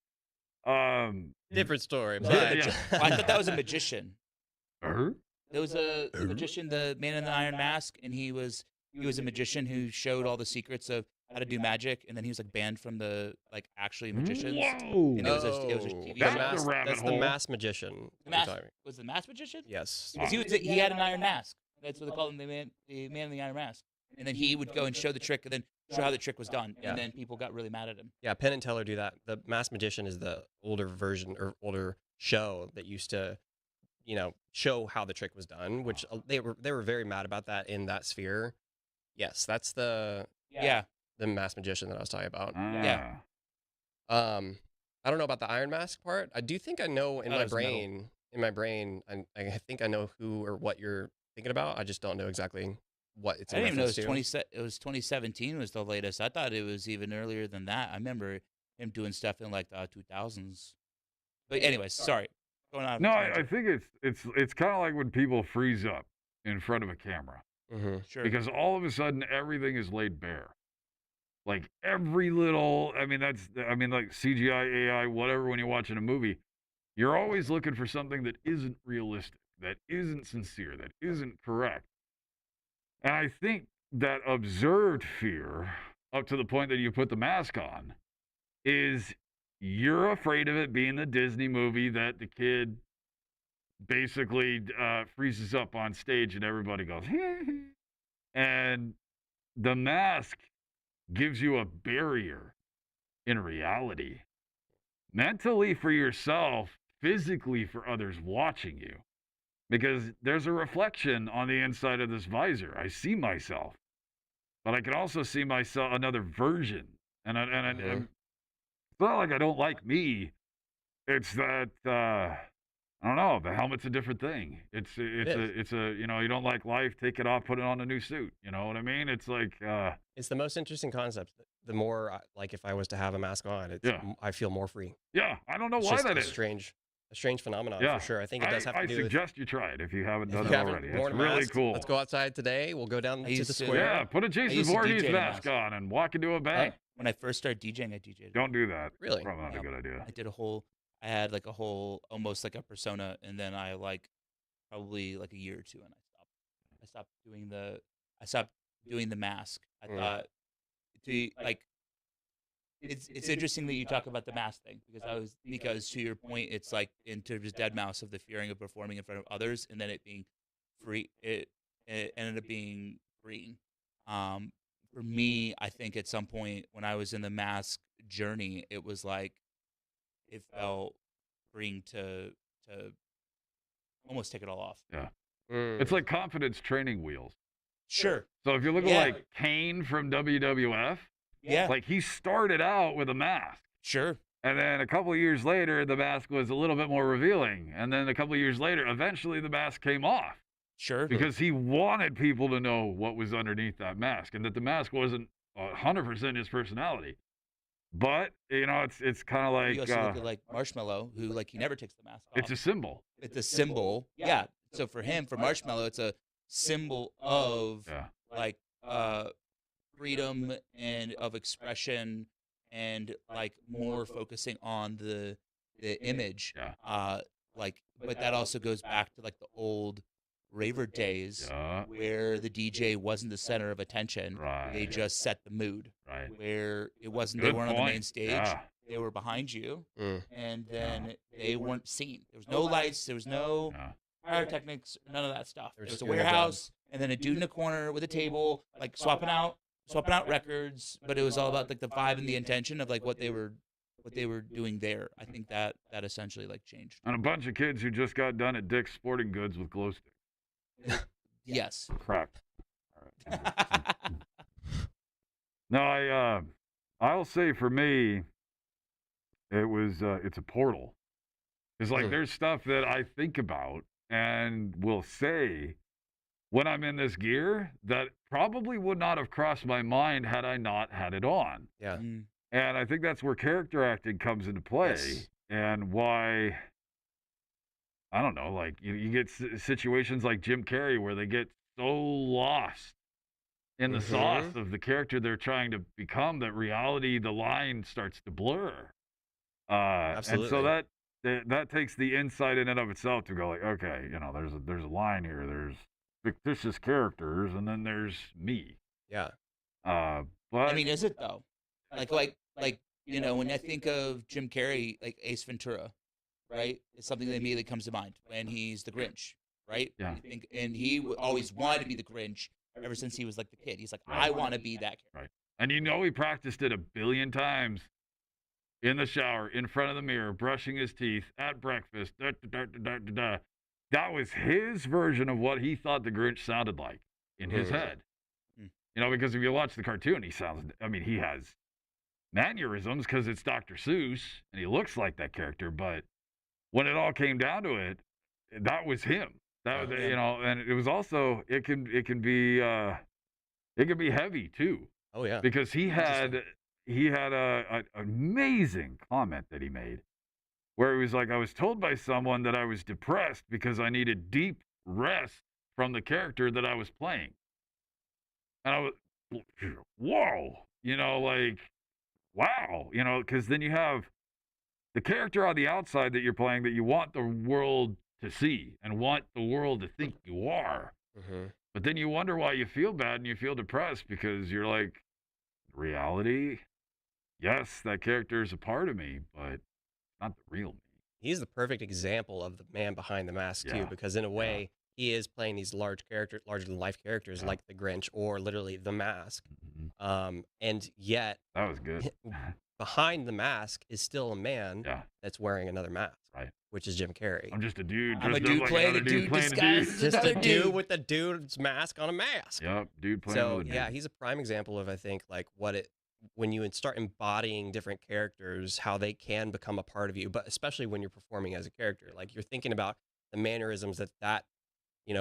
Different story. Yeah, But yeah. Well, I thought that was a magician. Er? There was a magician, the man in the iron mask, and he was a magician who showed all the secrets of how to do magic, and then he was like banned from the actually magicians. Whoa. And it was a TV That's show. the rabbit That's the hole. mass magician. The you're mask, talking- was the mask magician? Yes. Because he had an iron mask. That's what they call him, the man in the iron mask. And then he would go and show the trick, and then show how the trick was done. Yeah. And then people got really mad at him. Yeah, Penn and Teller do that. The Masked Magician is the older version or older show that used to, show how the trick was done, which they were very mad about that in that sphere. Yes, that's the Yeah. Masked Magician that I was talking about. Yeah. I don't know about the Iron Mask part. I do think I know in That my was metal. brain. In my brain, I think I know who or what you're thinking about. I just don't know exactly what it's. I didn't even know it reference was to. it was 2017 was the latest. I thought it was even earlier than that. I remember him doing stuff in like the 2000s. But anyways, sorry. Going on. No, I think it's kind of like when people freeze up in front of a camera Mhm. Sure. because all of a sudden everything is laid bare. Like every little, like CGI, AI, whatever. When you're watching a movie, you're always looking for something that isn't realistic, that isn't sincere, that isn't correct. And I think that observed fear, up to the point that you put the mask on, is you're afraid of it being the Disney movie that the kid basically freezes up on stage and everybody goes, and the mask gives you a barrier in reality, mentally for yourself, physically for others watching you, because there's a reflection on the inside of this visor. I see myself, but I can also see myself, another version, and it's not like I don't like me. It's that I don't know. The helmet's a different thing. It's a you don't like life, take it off, put it on a new suit. You know what I mean? It's like It's the most interesting concept. The more like if I was to have a mask on, I feel more free. yeah. I don't know It's why just that a is. strange phenomenon Yeah. for sure. I think it does have to I do suggest you try it if you haven't with. done If it you haven't already. worn It's a really mask, cool. Let's go outside today. We'll go down I to used the to- square. Yeah, put a Jason used to Voorhees DJ in a mask on and walk into a bank. When I first started DJing, I DJ'd. Don't do that. Really? Probably not a Yeah. good idea. I did I had like a whole, almost like a persona, and then I probably like a year or two, and I stopped doing the mask. I thought, it's interesting that you talk about the mask thing, because to your point, it's like in terms of Deadmau5 of the fearing of performing in front of others, and then it being free. It ended up being freeing. For me, I think at some point when I was in the mask journey, it was like it felt freeing to almost take it all off. Yeah. Mm. It's like confidence training wheels. Sure. So if you look at Yeah. like Kane from WWF, Yeah. like he started out with a mask. Sure. And then a couple of years later, the mask was a little bit more revealing. And then a couple of years later, eventually the mask came off Sure. because he wanted people to know what was underneath that mask and that the mask wasn't 100% his personality. But, it's kind of like, You also look at like Marshmallow, who he never takes the mask off. it's a symbol. It's a symbol. Yeah. So for Marshmallow, it's a symbol of Yeah. freedom and of expression, and more focusing on the image. Yeah. But that also goes back to the old raver days, Yeah. where the DJ wasn't the center of attention. Right. They just set the mood. Right. Where it wasn't, Good they weren't on the main point. stage. Yeah. They were behind you, Mm. and then they weren't seen. There was no lights. There was no Yeah. pyrotechnics. None of that stuff. They were It was just a doing their job. warehouse, and then a dude in a corner with a table, swapping out records. But it was all about the vibe and the intention of what they were doing there. I think that essentially changed. And a bunch of kids who just got done at Dick's Sporting Goods with glow sticks. Yes. Crap. All right. No, I'll say for me, it's a portal. It's like there's stuff that I think about and will say when I'm in this gear that probably would not have crossed my mind had I not had it on. Yeah. Mm. And I think that's where character acting comes into play, Yes. and why, I don't know, you get situations like Jim Carrey where they get so lost in the sauce of the character they're trying to become that reality, the line starts to blur. Absolutely. And so that takes the insight in and of itself to go like, okay, there's a line here. There's fictitious characters, and then there's me. Yeah. But I mean, is it though? Like when I think of Jim Carrey, like Ace Ventura, right? It's something that immediately comes to mind when he's the Grinch, right? Yeah. And he always wanted to be the Grinch ever since he was like the kid. He's like, I want to be that character. Right. And he practiced it a billion times in the shower, in front of the mirror, brushing his teeth, at breakfast. That was his version of what he thought the Grinch sounded like in his head. Because if you watch the cartoon, he has mannerisms because it's Dr. Seuss and he looks like that character. But when it all came down to it, that was him. And it was also it can be heavy too. Oh yeah. Because he had an amazing comment that he made where he was like, I was told by someone that I was depressed because I needed deep rest from the character that I was playing. And I was, whoa, wow, because then you have the character on the outside that you're playing that you want the world to see and want the world to think you are. Mm-hmm. But then you wonder why you feel bad and you feel depressed because you're like, reality, yes, that character is a part of me, but not the real me. He's the perfect example of the man behind the mask too, because in a way he is playing these larger than life characters like the Grinch or literally the Mask. Mm-hmm. And yet that was good. Behind the mask is still a man that's wearing another mask, right? Which is Jim Carrey. I'm just a dude. I'm a dude playing a dude disguised. Just a dude with a dude's mask on a mask. Yep, dude playing. So yeah, he's a prime example of, I think, like when you start embodying different characters, how they can become a part of you, but especially when you're performing as a character, like you're thinking about the mannerisms that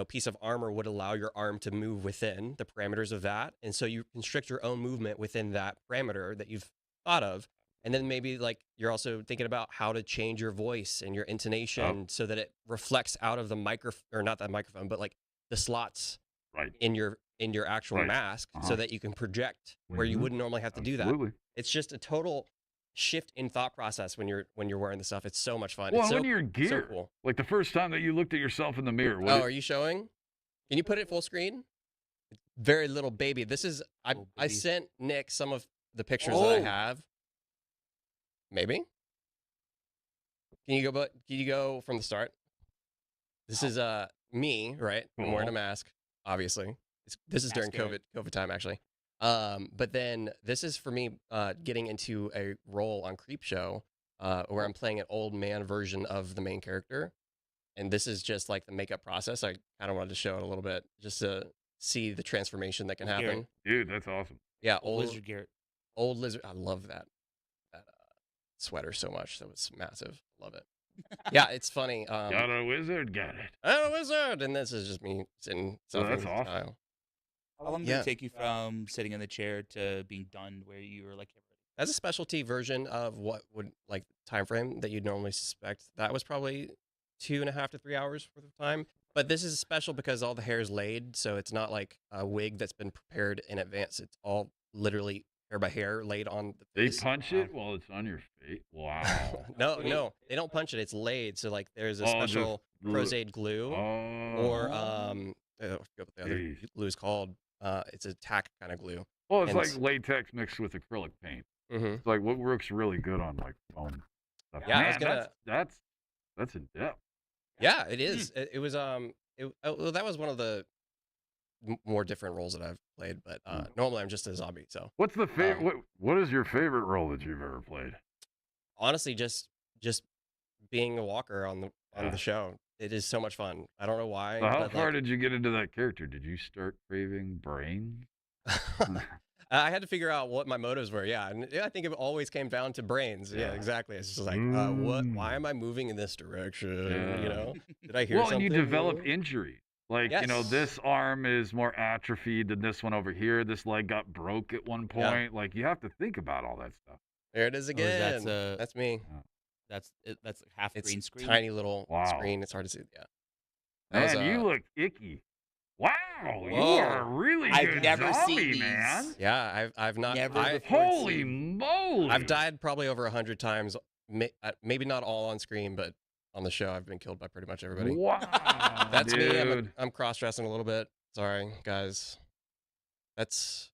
piece of armor would allow your arm to move within the parameters of that. And so you constrict your own movement within that parameter that you've thought of. And then maybe like you're also thinking about how to change your voice and your intonation so that it reflects out of the microphone, or not that microphone, but like the slots in your actual mask so that you can project where you wouldn't normally have to do that. It's just a total shift in thought process when you're wearing the stuff. It's so much fun. Well, it's when you're in gear, so cool. Like the first time that you looked at yourself in the mirror. Are you showing? Can you put it full screen? Very little baby. This is I sent Nick some of the pictures that I have. Maybe. Can you go from the start? This is me, right? I'm wearing a mask, obviously. This is during COVID time, actually. But then this is for me getting into a role on Creepshow where I'm playing an old man version of the main character. And this is just like the makeup process. I kind of wanted to show it a little bit just to see the transformation that can happen. Garrett. Dude, that's awesome. Yeah, old lizard Garrett. Old lizard. I love that sweater so much. That was massive. Love it. Yeah, it's funny. Got a wizard, got it. I'm a wizard, and this is just me sitting. That's awesome. How long did it take you from sitting in the chair to being done where you were like? That's a specialty version of what would like time frame that you'd normally suspect. That was probably 2.5 to 3 hours worth of time. But this is special because all the hair is laid, so it's not like a wig that's been prepared in advance. It's all literally hair by hair laid on the face. They punch it while it's on your face. Wow. No, they don't punch it. It's laid. So like there's a special Crozade glue, or I forget what the other glue is called. It's a tack kind of glue. Well, it's like latex mixed with acrylic paint. Mm-hmm. It's like what works really good on like foam stuff. Yeah, man, that's in depth. Yeah, it is. It was well, that was one of the more different roles that I've played, but normally I'm just a zombie. So what's the favorite? What is your favorite role that you've ever played? Honestly, just being a walker on the show. It is so much fun. I don't know why. So how far did you get into that character? Did you start craving brains? I had to figure out what my motives were. Yeah, and I think it always came down to brains. Yeah, exactly. It's just like, why am I moving in this direction? Yeah. Did I hear something? Well, and you develop injury. Like, this arm is more atrophied than this one over here. This leg got broke at one point. Like, you have to think about all that stuff. There it is again. That's me. That's half green screen. Tiny little screen. It's hard to see. Yeah. Man, you look icky. Wow, you are a really good zombie, man. Yeah, I've not. Holy moly! I've died probably over 100 times maybe not all on screen, but on the show, I've been killed by pretty much everybody. Wow, That's dude. me. I'm cross-dressing a little bit. Sorry, guys. That's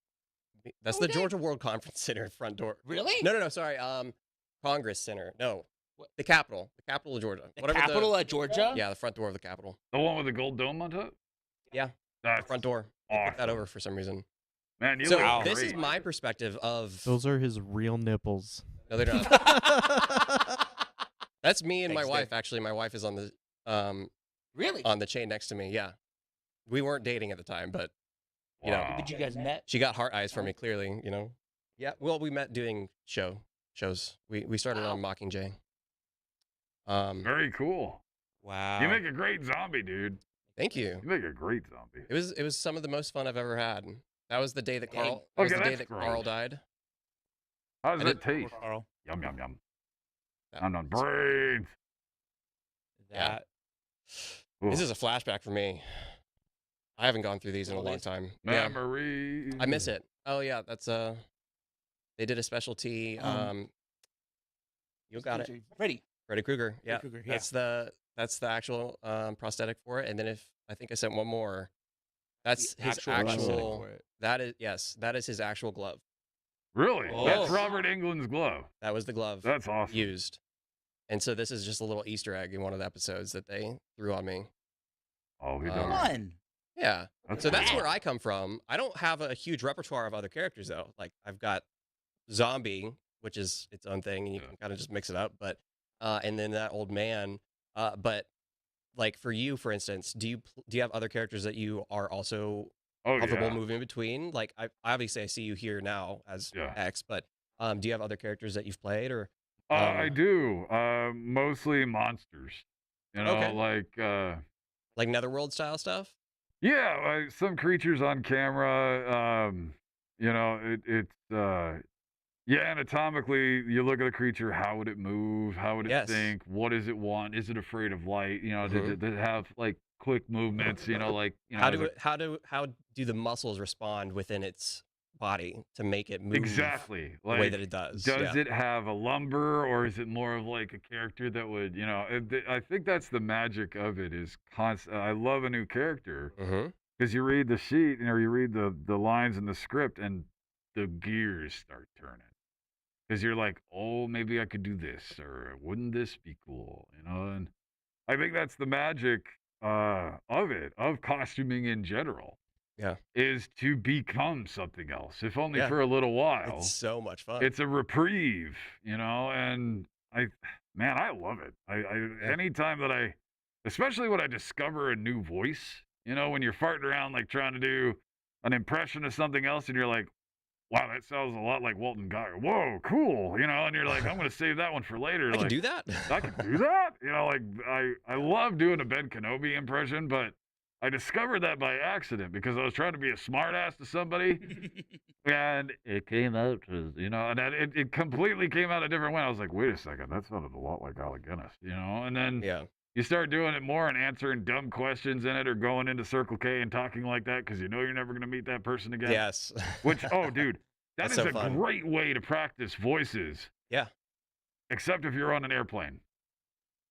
Oh, the dang. Georgia World Conference Center front door. Really? No. Sorry. Congress Center. No, What? the Capitol of Georgia. The capital of Georgia? Yeah, the front door of the Capitol. The one with the gold dome on top? Yeah, That's front door. They took that awesome. over for some reason. Man, you So look this is great. my perspective of. Those are his real nipples. No, they're not. That's me and my Thanks, wife. Dave. Actually, my wife is on the Really? on the chain next to me. Yeah, we weren't dating at the time, but you know, Wow. Did you guys met? she got heart eyes for me. Clearly, you know. Yeah. Well, we met doing shows. We started on Mockingjay. Very cool. Wow. You make a great zombie, dude. Thank you. You make a great zombie. It was some of the most fun I've ever had. That was the day that Dang. Carl. That was Okay, the day that's that Carl gross. died. How does I that did- taste? Carl. Yum, yum, yum. That- I'm on brains. That. This is a flashback for me. I haven't gone through these in a Well, long it is. time. Yeah, Memories. I miss it. Oh yeah, that's they did a specialty. You got it, Freddy. Freddy Krueger. Yeah, Krueger, yeah. that's the actual prosthetic for it. And then I think I sent one more. That's The his actual prosthetic actual. for it. That is his actual glove. Really? Oh. That's Robert Englund's glove. That was the glove That's awesome. used. And so this is just a little Easter egg in one of the episodes that they threw on me. Oh, he Um, does. Fun. Yeah. That's So that's cool. where I come from. I don't have a huge repertoire of other characters though. Like I've got zombie, which is its own thing, and you Yeah. can kind of just mix it up. But and then that old man. But like for you, for instance, do you have other characters that you are also Oh, comfortable yeah. moving between? Like obviously I see you here now as Yeah. X, but do you have other characters that you've played or? I do. Mostly monsters. You know, Okay. like Netherworld style stuff? yeah, some creatures on camera. You know, yeah, anatomically, you look at the creature. How would it move? How would it Yes. think? What does it want? Is it afraid of light? You know, Mhm. does it have like quick movements? You know, like you know, How as do a- how do the muscles respond within its body to make it move exactly the way like that it does? does Yeah. it have a lumber or is it more of like a character that would you know? I think that's the magic of it is constant. I love a new character Mm-hmm. because you read the sheet or you read the lines in the script and the gears start turning because you're like, oh, maybe I could do this or wouldn't this be cool? You know, and I think that's the magic of it, of costuming in general. Yeah. Is to become something else, if only Yeah. for a little while. It's so much fun. It's a reprieve, you know, and man, I love it. Anytime that especially when I discover a new voice, you know, when you're farting around like trying to do an impression of something else and you're like, wow, that sounds a lot like Walton Goggins. Whoa, cool, you know, and you're like, I'm going to save that one for later. I can like, do that. I can do that? You know, like I love doing a Ben Kenobi impression, but I discovered that by accident because I was trying to be a smartass to somebody, and it came out as, you know, and it completely came out a different way. I was like, wait a second, that sounded a lot like Alec Guinness, you know? And then Yeah. you start doing it more and answering dumb questions in it or going into Circle K and talking like that because you know you're never going to meet that person again. Yes. Which, oh, dude, that That's is so a fun. great way to practice voices. Yeah. Except if you're on an airplane.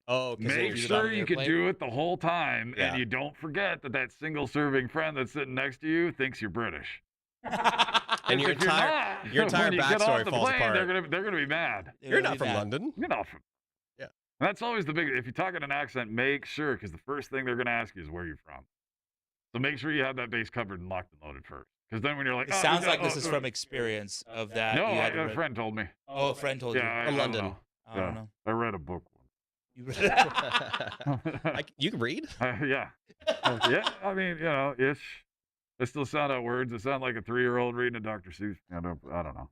Oh, 'cause Make it'll do it on sure the you can airplane? do it the whole time, Yeah. and you don't forget that single serving friend that's sitting next to you thinks you're British. And your If you're entire not, your entire when you get off backstory the falls plane, apart. They're gonna be mad. You're not from London. You're not from. Yeah. And that's always the big. If you talk in an accent, make sure because the first thing they're gonna ask you is where you're from. So make sure you have that base covered and locked and loaded first. Because then when you're like, It oh, sounds yeah, like this oh, is from experience of that. No, you had to a read- friend told me. Oh, a friend told you. Yeah, From I don't London. know. I don't know. I read a book You read once. You can read? Yeah. Yeah, I mean, you know, ish. They still sound out words. It sound like a 3-year-old reading a Dr. Seuss. I don't know.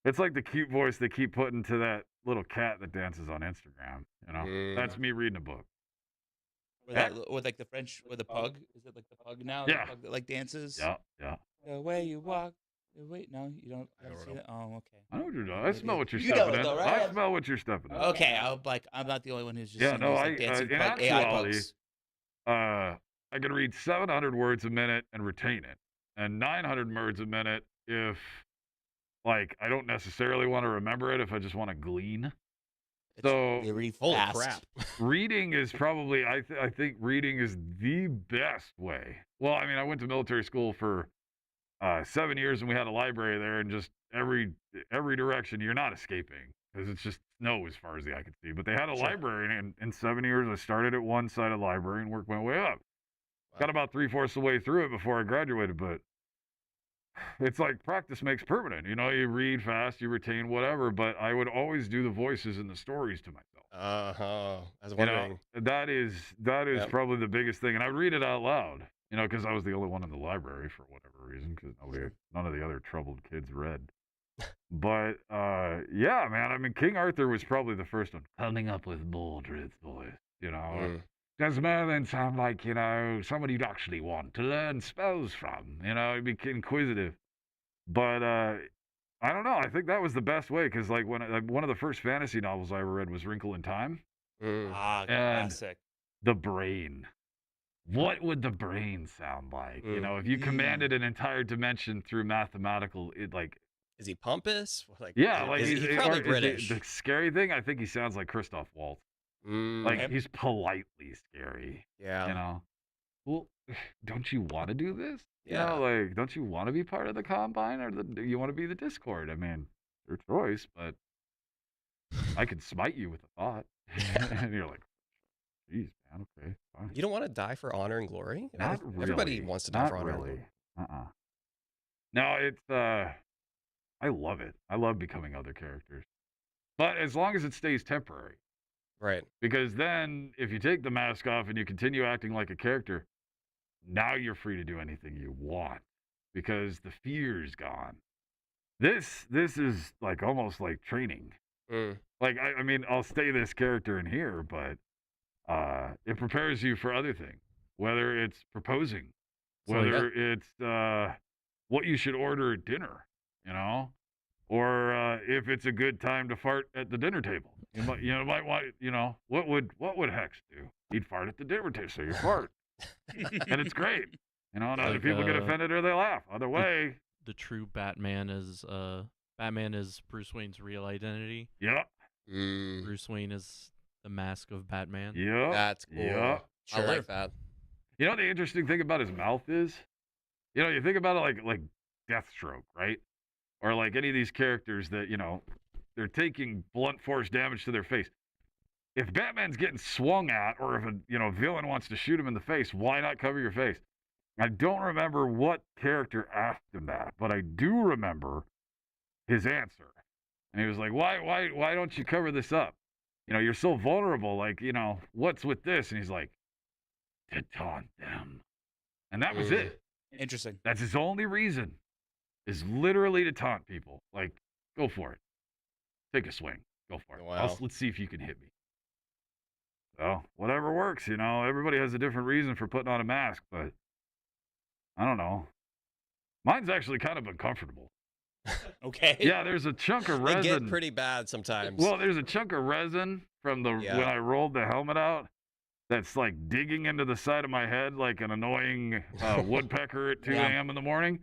It's like the cute voice they keep putting to that little cat that dances on Instagram. You know, Mm. that's me reading a book. with like the French with the pug. Is it like the pug now? Yeah. The pug that like dances. Yeah, yeah. The way you walk. Wait, no, you don't. I don't see know. that? Oh, okay. I know what you're doing. I smell what you're You know stepping it in. though, I right? smell what you're stepping in. Okay, I'm not the only one who's just Yeah, seeing no, these, like, dancing in pug AI actuality, pugs. I can read 700 words a minute and retain it, and 900 words a minute if, like, I don't necessarily want to remember it. If I just want to glean, So Very Holy fast. crap. reading is probably I think reading is the best way. Well, I mean, I went to military school for 7 years, and we had a library there, and just every direction you're not escaping because it's just snow as far as the eye could see. But they had a Sure. library, and in 7 years, I started at one side of the library and worked my way up. Wow. Got about 3/4 of the way through it before I graduated, but it's like practice makes permanent. You know, you read fast, you retain whatever, but I would always do the voices and the stories to myself. I was You wondering. know, that is Yep. probably the biggest thing, and I read it out loud. You know, because I was the only one in the library for whatever reason, because none of the other troubled kids read. But yeah, man, I mean, King Arthur was probably the first one coming up with Mordred's voice. You know, does Merlin sound like, you know, somebody you'd actually want to learn spells from? You know, he'd be inquisitive. But I don't know. I think that was the best way, because like one of the first fantasy novels I ever read was Wrinkle in Time. Ah, And classic. the brain. What would the brain sound like? You know, if you commanded an entire dimension through mathematical, Is he pompous? Like, yeah, like he's or probably is British. The scary thing, I think he sounds like Christoph Waltz. Like Okay. he's politely scary. yeah. You know, well, don't you want to do this? Yeah. You know, like, don't you want to be part of the Combine, or do you want to be the Discord? I mean, your choice, but I could smite you with a thought. And you're like, geez, man, okay, fine. You don't want to die for honor and glory? You know, Not really. Everybody wants to die Not for honor and really. glory. No, it's I love it. I love becoming other characters. But as long as it stays temporary. Right. Because then if you take the mask off and you continue acting like a character, now you're free to do anything you want, because the fear's gone. This is like almost like training. Like I mean, I'll stay this character in here, but it prepares you for other things. Whether it's proposing, So, whether it's what you should order at dinner, you know, or if it's a good time to fart at the dinner table. You might want, you know, what would Hex do? He'd fart at the dinner table, so you fart, and it's great. You know, and other Like, people get offended or they laugh. Other way, The true Batman is Bruce Wayne's real identity. yeah, Bruce Wayne is the mask of Batman. yeah, That's cool. yeah. I like that. You know, the interesting thing about his mouth is, you know, you think about it like Deathstroke, right? Or like any of these characters that, you know, they're taking blunt force damage to their face. If Batman's getting swung at, or if a villain wants to shoot him in the face, why not cover your face? I don't remember what character asked him that, but I do remember his answer. And he was like, why don't you cover this up? You know, you're so vulnerable. Like, you know, what's with this? And he's like, to taunt them. And that was it. Interesting. That's his only reason, is literally to taunt people. Like, go for it. Take a swing. Go for it. Wow. Let's see if you can hit me. So, whatever works, you know. Everybody has a different reason for putting on a mask, but I don't know. Mine's actually kind of uncomfortable. Okay. Yeah, there's a chunk of They resin. get pretty bad sometimes. Well, there's a chunk of resin from when I rolled the helmet out that's like digging into the side of my head like an annoying woodpecker at 2 a.m. in the morning.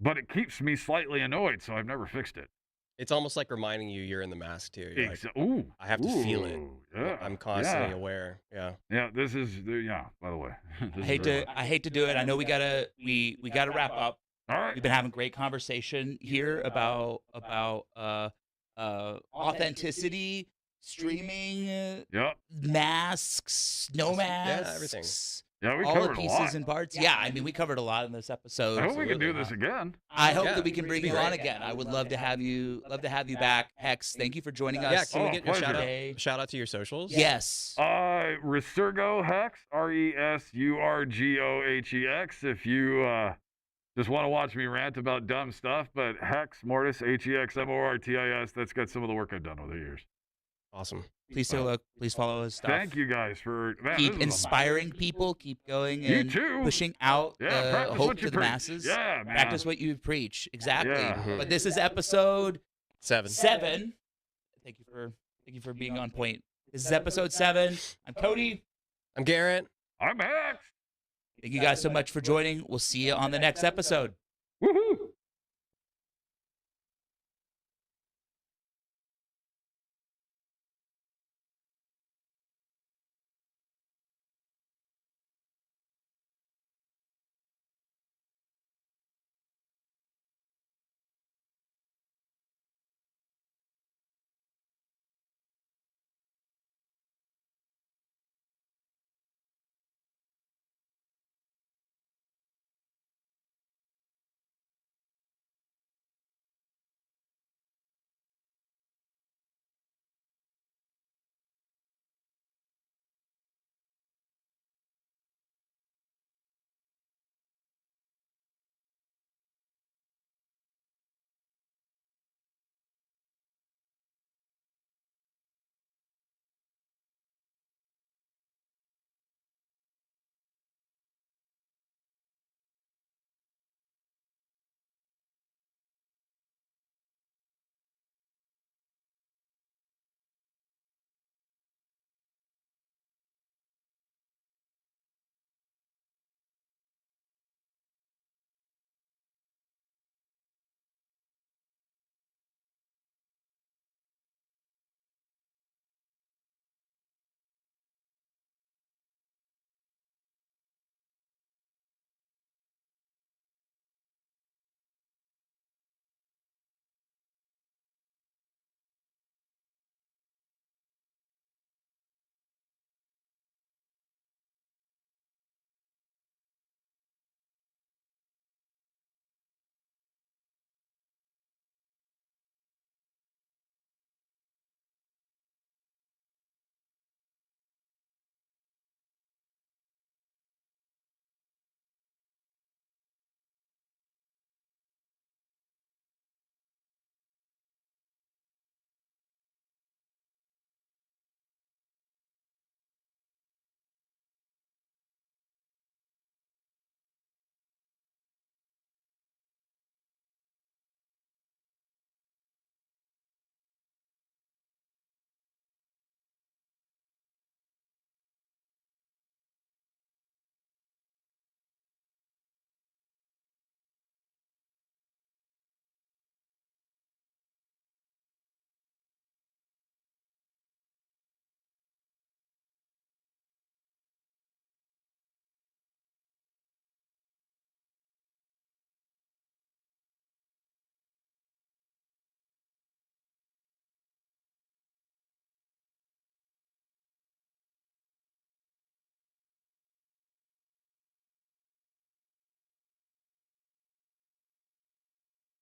But it keeps me slightly annoyed, so I've never fixed it. It's almost like reminding you you're in the mask too. You're like, Ooh, I have to feel it. Yeah, I'm constantly aware. Yeah. Yeah, this is by the way. I hate to do it. I know we gotta wrap up. All right. We've been having great conversation here about authenticity, streaming, Yep. masks, no masks, everything. Yeah, we all the covered a pieces lot. and parts. Yeah, I mean, we covered a lot in this episode. I hope we can do Absolutely. this again. I hope Yeah, that we can it'd bring be you great. on again. I would love to have you back. Hex, thank you for joining us. Yeah, can we Oh, get a shout pleasure. out? Shout out to your socials? Yes. Resurgo Hex, RESURGOHEX. If you just want to watch me rant about dumb stuff, but Hex Mortis, HEXMORTIS, that's got some of the work I've done over the years. Awesome. Please take a look. Please follow his stuff. Thank you guys for Keep inspiring people. Keep going You and too. pushing out Yeah, practice hope what you to the preach. masses. Yeah, man. Practice what you preach. Exactly. Yeah. Mhm. But this is episode 7. 7. Thank you for being on point. This is episode 7. I'm Cody. I'm Garrett. I'm Hex. Thank you guys so much for joining. We'll see you on the next episode.